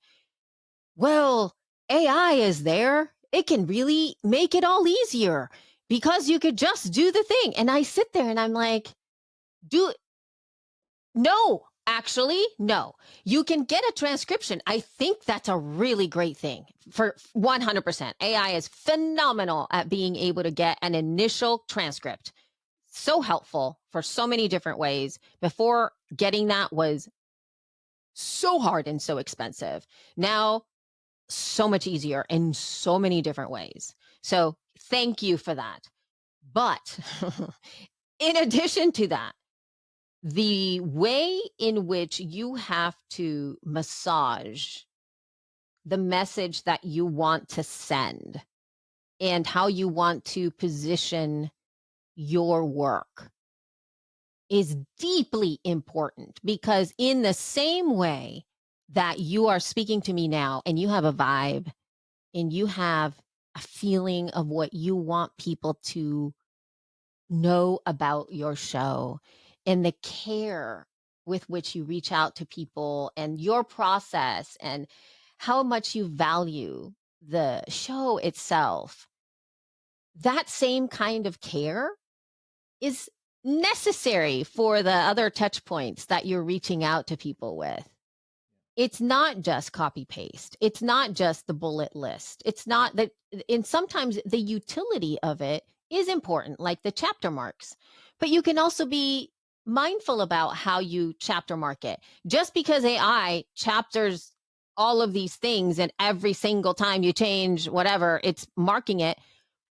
B: well, AI is there. It can really make it all easier because you could just do the thing. And I sit there and I'm like, no, actually, no. You can get a transcription. I think that's a really great thing for 100%. AI is phenomenal at being able to get an initial transcript. So helpful for so many different ways. Before, getting that was so hard and so expensive. Now, so much easier in so many different ways. So thank you for that. But in addition to that, the way in which you have to massage the message that you want to send and how you want to position your work is deeply important, because in the same way that you are speaking to me now and you have a vibe and you have a feeling of what you want people to know about your show, and the care with which you reach out to people and your process and how much you value the show itself, that same kind of care is necessary for the other touch points that you're reaching out to people with. It's not just copy paste. It's not just the bullet list. It's not that, and sometimes the utility of it is important, like the chapter marks, but you can also be mindful about how you chapter mark it. Just because AI chapters all of these things and every single time you change whatever, it's marking it.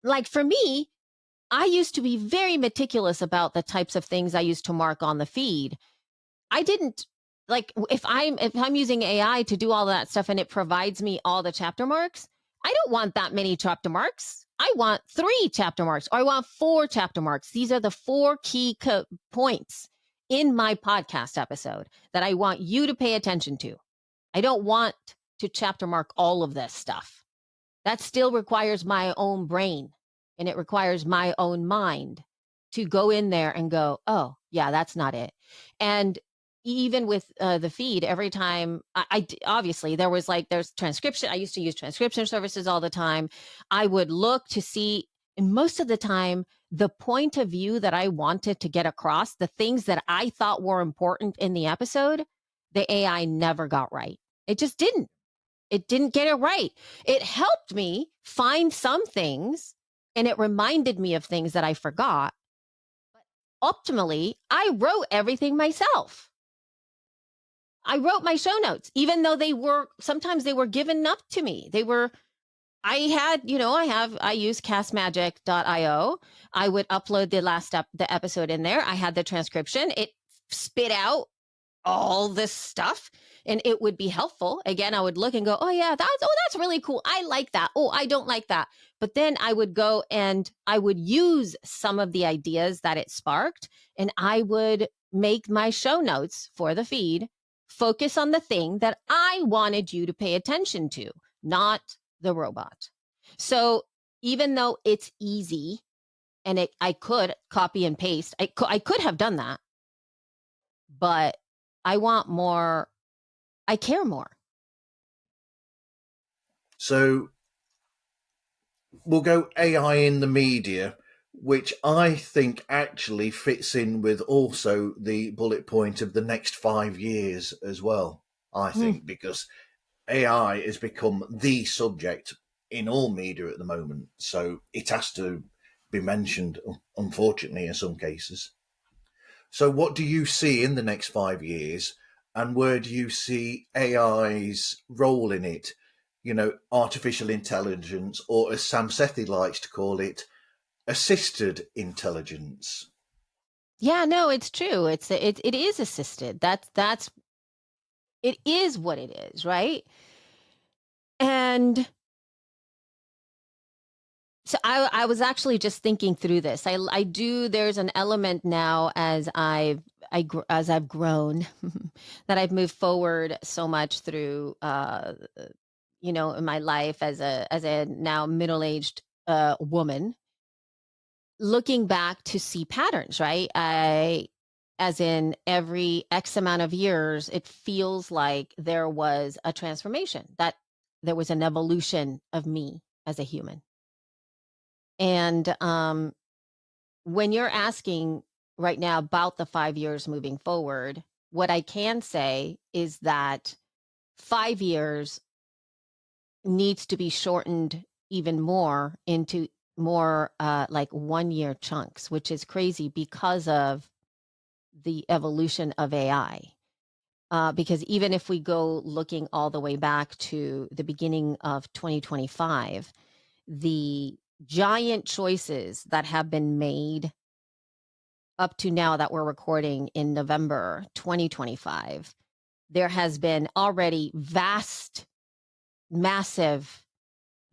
B: Like for me, I used to be very meticulous about the types of things I used to mark on the feed. I didn't like if I'm using AI to do all that stuff and it provides me all the chapter marks, I don't want that many chapter marks. I want 3 chapter marks, or I want 4 chapter marks. These are the 4 key points in my podcast episode that I want you to pay attention to. I don't want to chapter mark all of this stuff. That still requires my own brain, and it requires my own mind to go in there and go, oh, yeah, that's not it. And even with the feed, every time obviously there's transcription. I used to use transcription services all the time. I would look to see, and most of the time, the point of view that I wanted to get across, the things that I thought were important in the episode, the AI never got right. It just didn't. It didn't get it right. It helped me find some things, and it reminded me of things that I forgot. But ultimately, I wrote everything myself. I wrote my show notes, even though sometimes they were given up to me. I use castmagic.io. I would upload the episode in there. I had the transcription. It spit out all this stuff, and it would be helpful. Again, I would look and go, oh yeah, that's really cool. I like that. Oh, I don't like that. But then I would go and I would use some of the ideas that it sparked, and I would make my show notes for the feed focus on the thing that I wanted you to pay attention to, not the robot. So even though it's easy and I could copy and paste, I could have done that, but I want more. I care more.
C: So we'll go AI in the media, which I think actually fits in with also the bullet point of the next 5 years as well, I think, because AI has become the subject in all media at the moment. So it has to be mentioned, unfortunately, in some cases. So what do you see in the next 5 years, and where do you see AI's role in it? You know, artificial intelligence, or as Sam Sethi likes to call it, assisted intelligence.
B: Yeah, no, it's true. It is assisted. That's it is what it is, right? And so I was actually just thinking through this. There's an element now as I've grown that I've moved forward so much through in my life as a now middle-aged woman, looking back to see patterns, right? As in every X amount of years, it feels like there was a transformation, that there was an evolution of me as a human. And when you're asking right now about the 5 years moving forward, what I can say is that 5 years needs to be shortened even more into more like 1 year chunks, which is crazy because of the evolution of AI. Because even if we go looking all the way back to the beginning of 2025, the giant choices that have been made up to now that we're recording in November 2025, there has been already vast, massive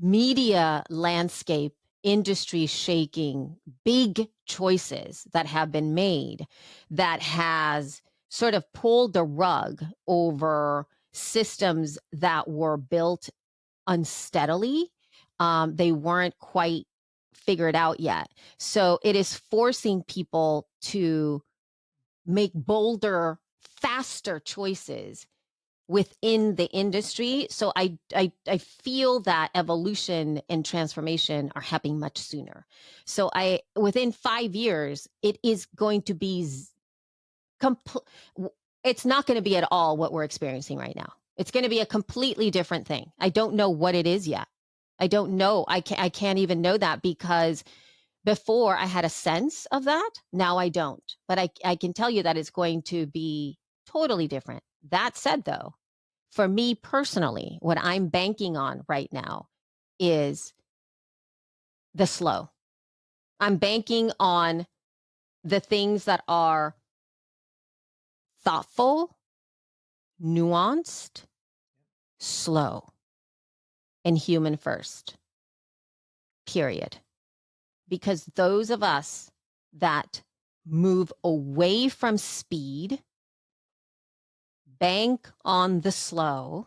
B: media landscape, industry shaking, big choices that have been made that has sort of pulled the rug over systems that were built unsteadily. They weren't quite figured out yet. So it is forcing people to make bolder, faster choices within the industry. So I feel that evolution and transformation are happening much sooner. So within 5 years, it is going to be it's not going to be at all what we're experiencing right now. It's going to be a completely different thing. I don't know what it is yet. I don't know. I can't even know that, because before I had a sense of that. Now I don't. But I can tell you that it's going to be totally different. That said, though, for me personally, what I'm banking on right now is the slow. I'm banking on the things that are thoughtful, nuanced, slow, and human first, period. Because those of us that move away from speed, bank on the slow,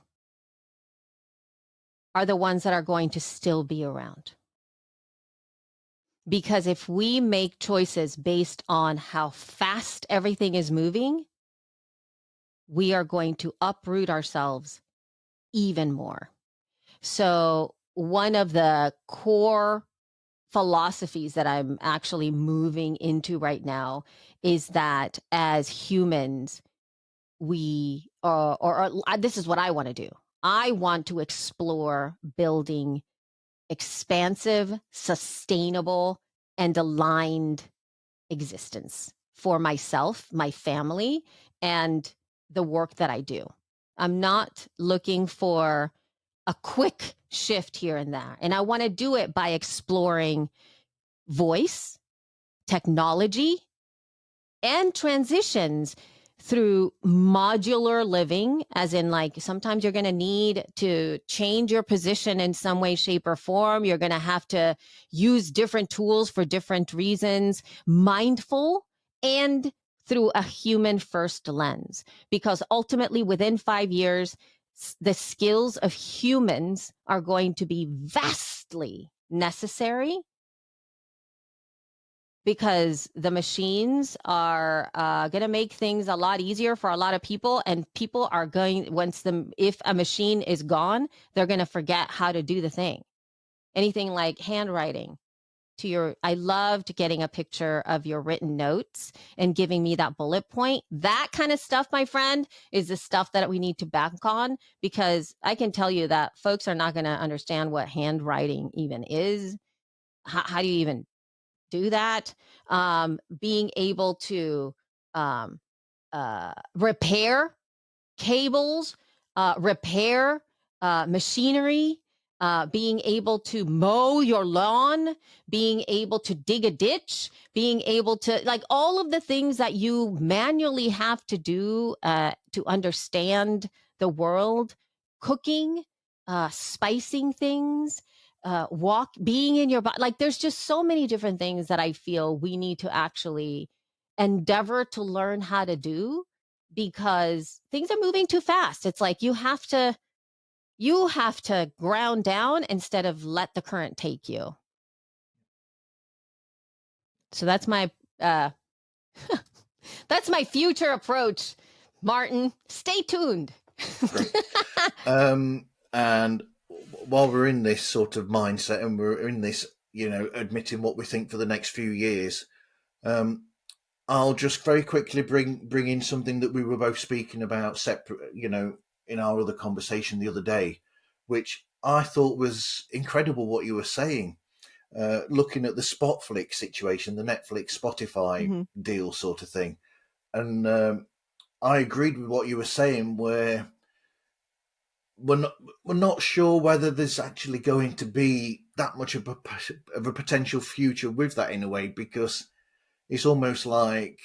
B: are the ones that are going to still be around. Because if we make choices based on how fast everything is moving, we are going to uproot ourselves even more. So one of the core philosophies that I'm actually moving into right now is that as humans, we this is what I want to do. I want to explore building expansive, sustainable, and aligned existence for myself, my family, and the work that I do. I'm not looking for a quick shift here and there. And I want to do it by exploring voice, technology, and transitions through modular living, as in, like, sometimes you're going to need to change your position in some way, shape, or form. You're going to have to use different tools for different reasons, mindful and through a human first lens. Because ultimately, within 5 years, the skills of humans are going to be vastly necessary, because the machines are going to make things a lot easier for a lot of people, and people are going, if a machine is gone, they're going to forget how to do the thing. Anything like handwriting I loved getting a picture of your written notes and giving me that bullet point. That kind of stuff, my friend, is the stuff that we need to bank on, because I can tell you that folks are not going to understand what handwriting even is. How do you even do that? Being able to repair cables, repair machinery, being able to mow your lawn, being able to dig a ditch, being able to, like, all of the things that you manually have to do to understand the world, cooking, spicing things, being in your body. Like, there's just so many different things that I feel we need to actually endeavor to learn how to do, because things are moving too fast. It's like you have to ground down instead of let the current take you. So that's my that's my future approach, Martin. Stay tuned.
C: And while we're in this sort of mindset, and we're in this, admitting what we think for the next few years, I'll just very quickly bring in something that we were both speaking about separate, in our other conversation the other day, which I thought was incredible what you were saying. Looking at the Spotflix situation, the Netflix Spotify deal sort of thing. And I agreed with what you were saying, where we're not sure whether there's actually going to be that much of a potential future with that, in a way, because it's almost like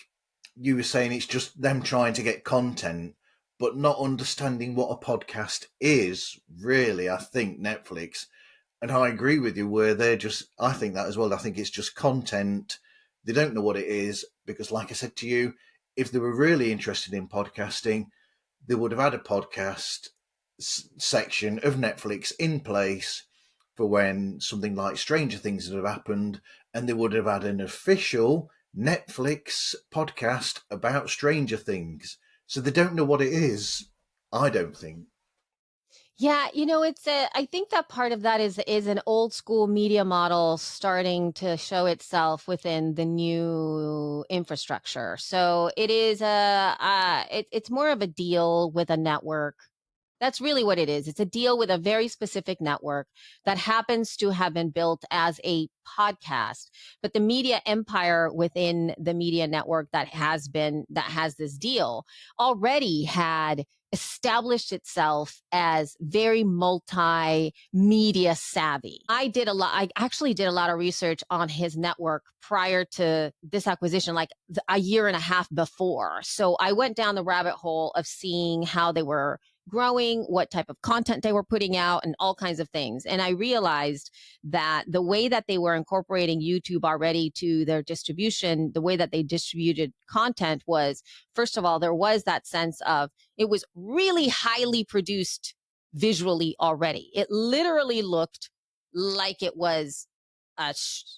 C: you were saying, it's just them trying to get content, but not understanding what a podcast is, really, I think, Netflix. And I agree with you, where I think that as well. I think it's just content. They don't know what it is, because, like I said to you, if they were really interested in podcasting, they would have had a podcast section of Netflix in place for when something like Stranger Things would have happened, and they would have had an official Netflix podcast about Stranger Things. So they don't know what it is, I don't think.
B: Yeah, I think that part of that is an old school media model starting to show itself within the new infrastructure. So it is it's more of a deal with a network. That's really what it is. It's a deal with a very specific network that happens to have been built as a podcast. But the media empire within the media network that has this deal already had established itself as very multimedia savvy. I actually did a lot of research on his network prior to this acquisition, like a year and a half before. So I went down the rabbit hole of seeing how they were growing, what type of content they were putting out, and all kinds of things. And I realized that the way that they were incorporating YouTube already to their distribution, the way that they distributed content was, first of all, there was that sense of it was really highly produced visually already. It literally looked like it was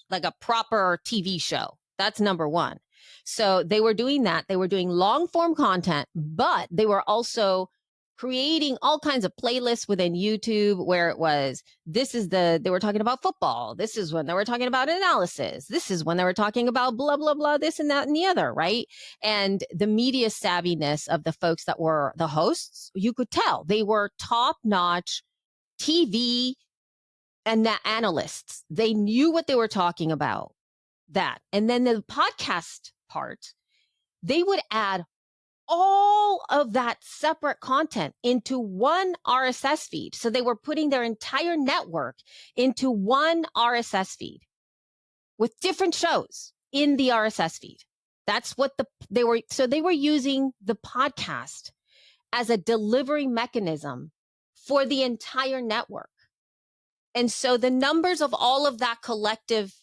B: like a proper TV show. That's number one. So they were doing that. They were doing long form content, but they were also creating all kinds of playlists within YouTube where it was, they were talking about football. This is when they were talking about analysis. This is when they were talking about blah, blah, blah, this and that and the other, right? And the media savviness of the folks that were the hosts, you could tell they were top notch TV and the analysts. They knew what they were talking about, that. And then the podcast part, they would add all of that separate content into one RSS feed. So they were putting their entire network into one RSS feed with different shows in the RSS feed. That's what they were using the podcast as a delivery mechanism for the entire network. And so the numbers of all of that collective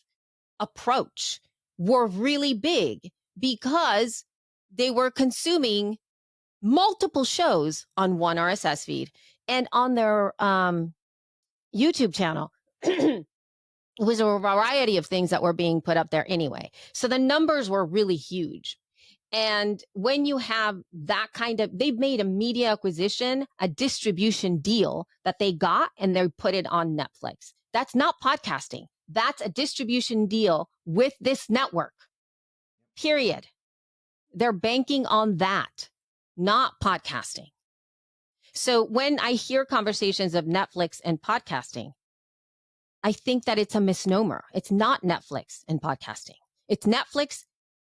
B: approach were really big because they were consuming multiple shows on one RSS feed. And on their YouTube channel, it was a variety of things that were being put up there anyway. So the numbers were really huge. And when you have that they've made a media acquisition, a distribution deal that they got, and they put it on Netflix. That's not podcasting. That's a distribution deal with this network, period. They're banking on that, not podcasting. So when I hear conversations of Netflix and podcasting, I think that it's a misnomer. It's not Netflix and podcasting. It's Netflix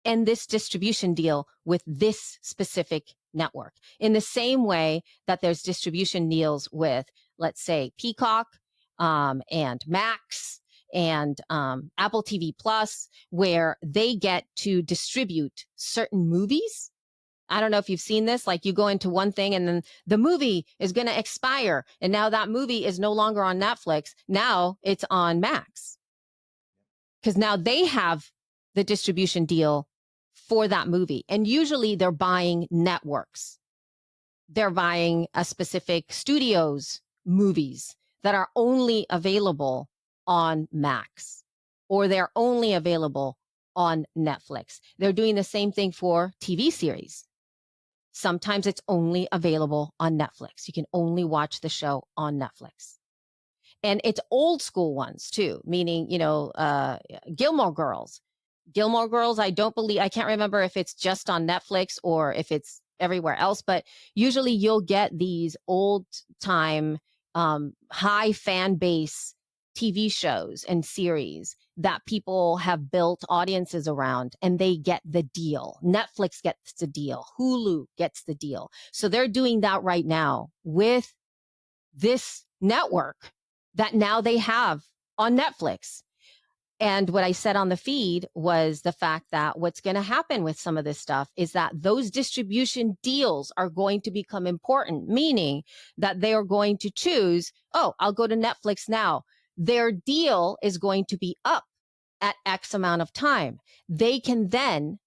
B: and this distribution deal with this specific network. In the same way that there's distribution deals with, let's say, Peacock and Max and Apple TV Plus, where they get to distribute certain movies. I don't know if you've seen this, like you go into one thing and then the movie is going to expire. And now that movie is no longer on Netflix. Now it's on Max. Because now they have the distribution deal for that movie. And usually they're buying networks. They're buying a specific studio's movies that are only available on Max, or they're only available on Netflix. They're doing the same thing for TV series. Sometimes it's only available on Netflix. You can only watch the show on Netflix. And it's old school ones too, meaning, Gilmore Girls. Gilmore Girls, I can't remember if it's just on Netflix or if it's everywhere else, but usually you'll get these old time, high fan base TV shows and series that people have built audiences around, and they get the deal. Netflix gets the deal. Hulu gets the deal. So they're doing that right now with this network that now they have on Netflix. And what I said on the feed was the fact that what's going to happen with some of this stuff is that those distribution deals are going to become important, meaning that they are going to choose, I'll go to Netflix now. Their deal is going to be up at X amount of time. They can then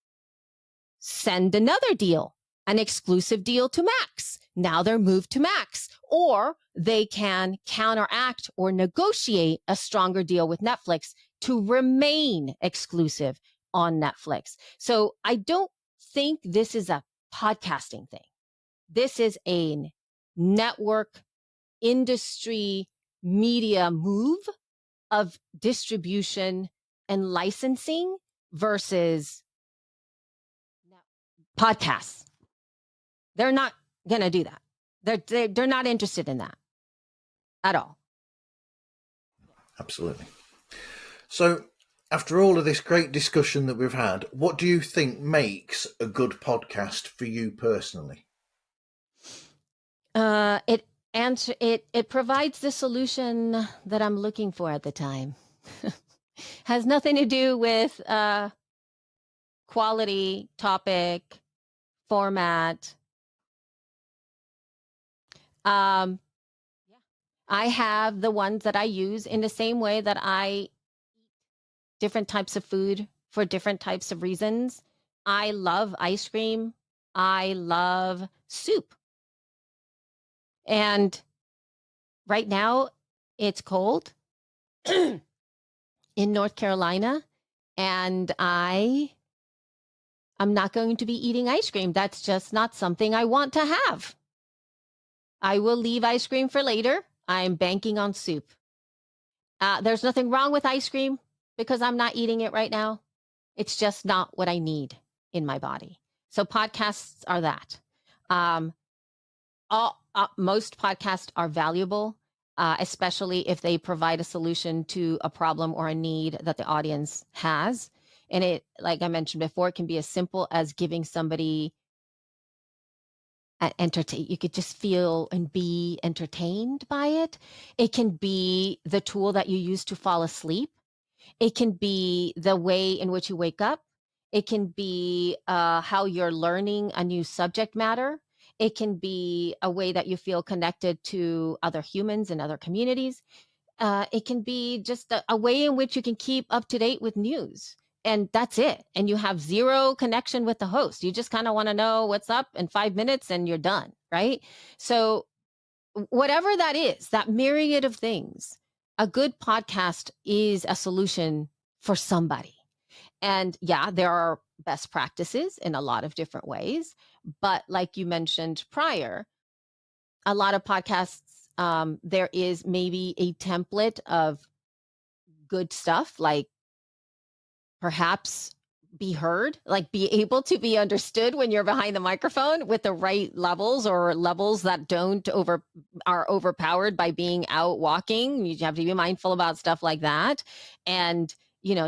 B: send another deal, an exclusive deal to Max. Now they're moved to Max, or they can counteract or negotiate a stronger deal with Netflix to remain exclusive on Netflix. So I don't think this is a podcasting thing. This is a network industry media move of distribution and licensing versus podcasts. They're not going to do that. They're not interested in that at all.
C: Absolutely. So after all of this great discussion that we've had, what do you think makes a good podcast for you personally?
B: It provides the solution that I'm looking for at the time. Has nothing to do with quality, topic, format. Yeah. I have the ones that I use in the same way that I eat different types of food for different types of reasons. I love ice cream. I love soup. And right now it's cold in North Carolina, and I'm not going to be eating ice cream. That's just not something I want to have. I will leave ice cream for later. I'm banking on soup. There's nothing wrong with ice cream because I'm not eating it right now. It's just not what I need in my body. So podcasts are that. Most podcasts are valuable, especially if they provide a solution to a problem or a need that the audience has. And it, like I mentioned before, it can be as simple as giving somebody entertain. You could just feel and be entertained by it. It can be the tool that you use to fall asleep. It can be the way in which you wake up. It can be how you're learning a new subject matter. It can be a way that you feel connected to other humans and other communities. It can be just a way in which you can keep up to date with news. And that's it. And you have zero connection with the host. You just kind of want to know what's up in 5 minutes and you're done. Right. So, whatever that is, that myriad of things, a good podcast is a solution for somebody. And yeah, there are best practices in a lot of different ways. But like you mentioned prior, a lot of podcasts, there is maybe a template of good stuff, like perhaps be heard, like be able to be understood when you're behind the microphone with the right levels, or levels that are overpowered by being out walking. You have to be mindful about stuff like that. And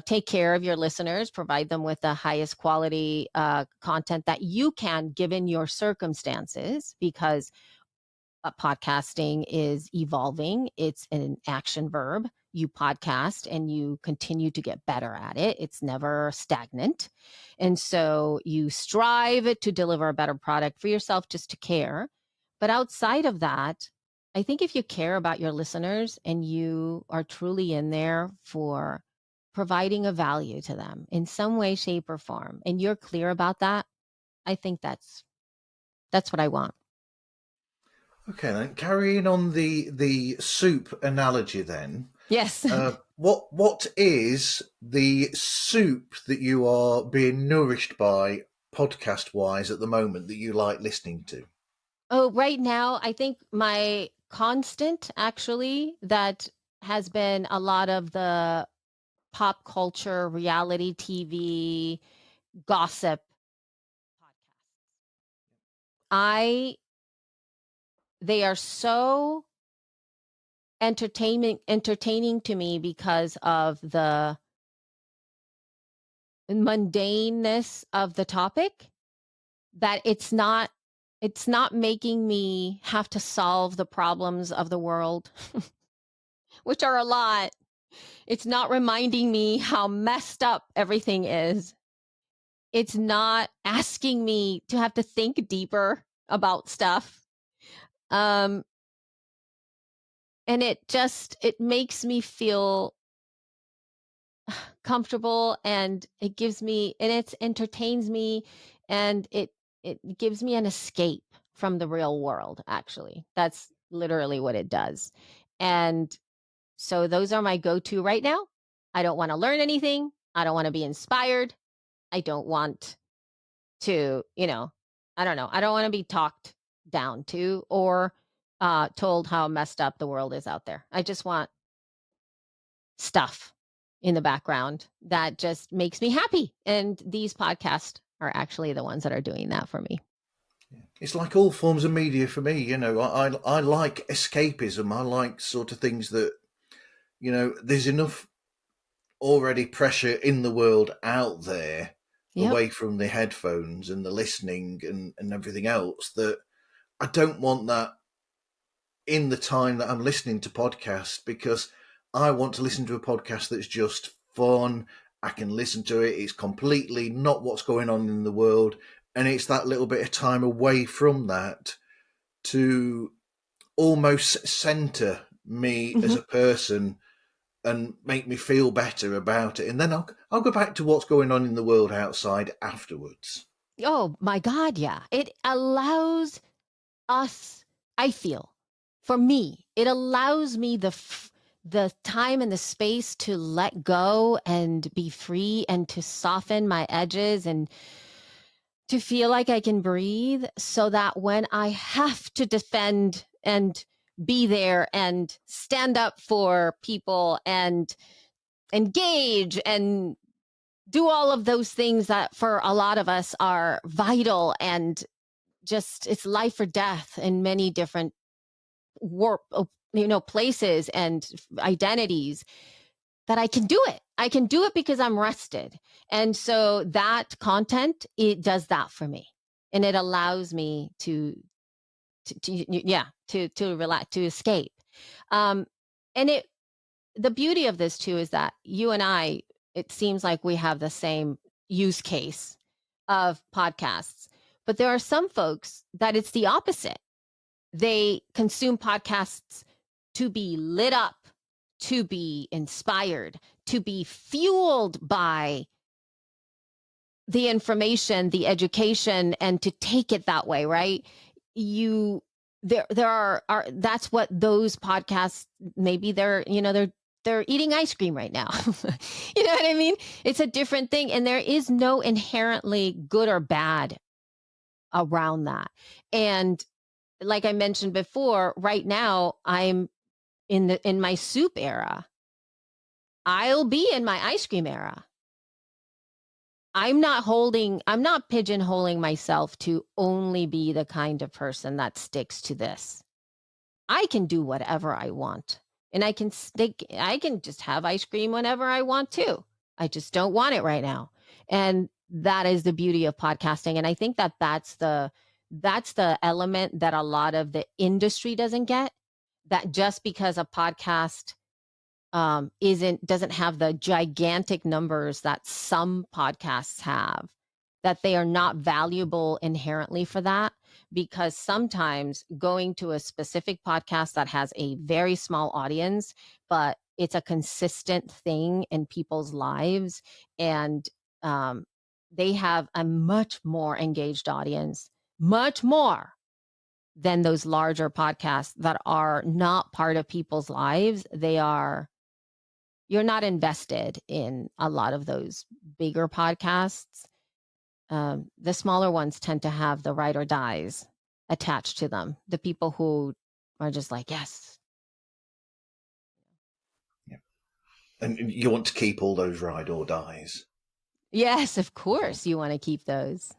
B: take care of your listeners, provide them with the highest quality content that you can given your circumstances, because podcasting is evolving. It's an action verb. You podcast and you continue to get better at it. It's never stagnant. And so you strive to deliver a better product for yourself, just to care. But outside of that, I think if you care about your listeners and you are truly in there for providing a value to them in some way, shape, or form, and you're clear about that, I think that's what I want.
C: Okay, then carrying on the soup analogy, then.
B: Yes.
C: What is the soup that you are being nourished by podcast wise at the moment that you like listening to?
B: Oh, right now, I think my constant, actually, that has been a lot of the pop culture, reality TV, gossip podcasts. They are so entertaining to me because of the mundaneness of the topic, that it's not making me have to solve the problems of the world, which are a lot. It's not reminding me how messed up everything is. It's not asking me to have to think deeper about stuff. And it makes me feel comfortable, and it entertains me, and it gives me an escape from the real world. Actually, that's literally what it does. And so those are my go-to right now. I don't want to learn anything. I don't want to be inspired. I don't want to, I don't know. I don't want to be talked down to, or told how messed up the world is out there. I just want stuff in the background that just makes me happy. And these podcasts are actually the ones that are doing that for me.
C: It's like all forms of media for me. I like escapism. I like sort of things that, there's enough already pressure in the world out there,
B: Yep.
C: away from the headphones and the listening and everything else, that I don't want that in the time that I'm listening to podcasts, because I want to listen to a podcast that's just fun. I can listen to it. It's completely not what's going on in the world. And it's that little bit of time away from that to almost center me as a person and make me feel better about it. And then I'll go back to what's going on in the world outside afterwards.
B: Oh my God, yeah. It allows us, I feel, for me, it allows me the time and the space to let go and be free and to soften my edges and to feel like I can breathe, so that when I have to defend and be there and stand up for people and engage and do all of those things that for a lot of us are vital and just it's life or death in many different places and identities, that I can do it. I can do it because I'm rested. And so that content, it does that for me. And it allows me to relax, to escape. And the beauty of this too is that you and I, it seems like we have the same use case of podcasts, but there are some folks that it's the opposite. They consume podcasts to be lit up, to be inspired, to be fueled by the information, the education, and to take it that way, right? There are that's what those podcasts, maybe they're eating ice cream right now. You know what I mean? It's a different thing. And there is no inherently good or bad around that. And like I mentioned before, right now I'm in my soup era. I'll be in my ice cream era. I'm not pigeonholing myself to only be the kind of person that sticks to this. I can do whatever I want. And I can just have ice cream whenever I want to. I just don't want it right now. And that is the beauty of podcasting. And I think that that's the element that a lot of the industry doesn't get, that just because a podcast doesn't have the gigantic numbers that some podcasts have, that they are not valuable inherently for that. Because sometimes going to a specific podcast that has a very small audience, but it's a consistent thing in people's lives, and they have a much more engaged audience, much more than those larger podcasts that are not part of people's lives. You're not invested in a lot of those bigger podcasts. The smaller ones tend to have the ride or dies attached to them. The people who are just like, yes.
C: Yeah. And you want to keep all those ride or dies.
B: Yes, of course you want to keep those.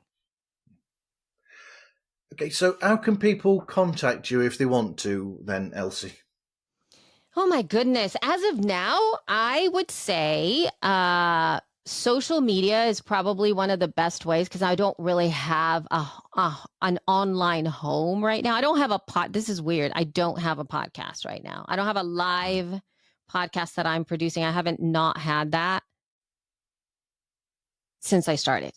C: Okay, so how can people contact you if they want to then, Elsie?
B: Oh my goodness. As of now, I would say social media is probably one of the best ways, because I don't really have an online home right now. I don't have this is weird. I don't have a podcast right now. I don't have a live podcast that I'm producing. I haven't not had that since I started.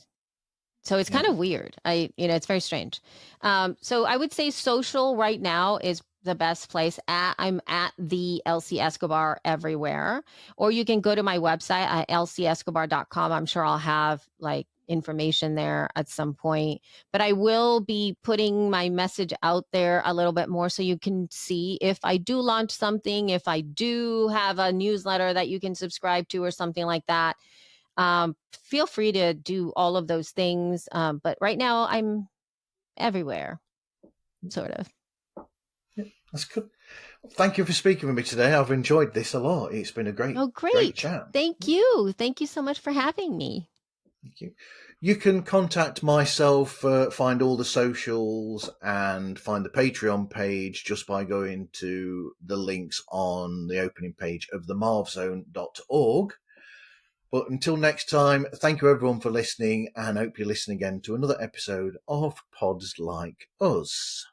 B: So it's kind of weird. It's very strange. So I would say social right now is the best place. I'm at the Elsie Escobar everywhere, or you can go to my website at elsieescobar.com. I'm sure I'll have like information there at some point, but I will be putting my message out there a little bit more so you can see if I do launch something, if I do have a newsletter that you can subscribe to or something like that. Feel free to do all of those things. But right now I'm everywhere, sort of.
C: Yeah, that's good. Thank you for speaking with me today. I've enjoyed this a lot. It's been a great chat.
B: Thank you. Thank you so much for having me.
C: Thank you. You can contact myself, find all the socials and find the Patreon page just by going to the links on the opening page of themarvzone.org. But until next time, thank you everyone for listening, and hope you listen again to another episode of Pods Like Us.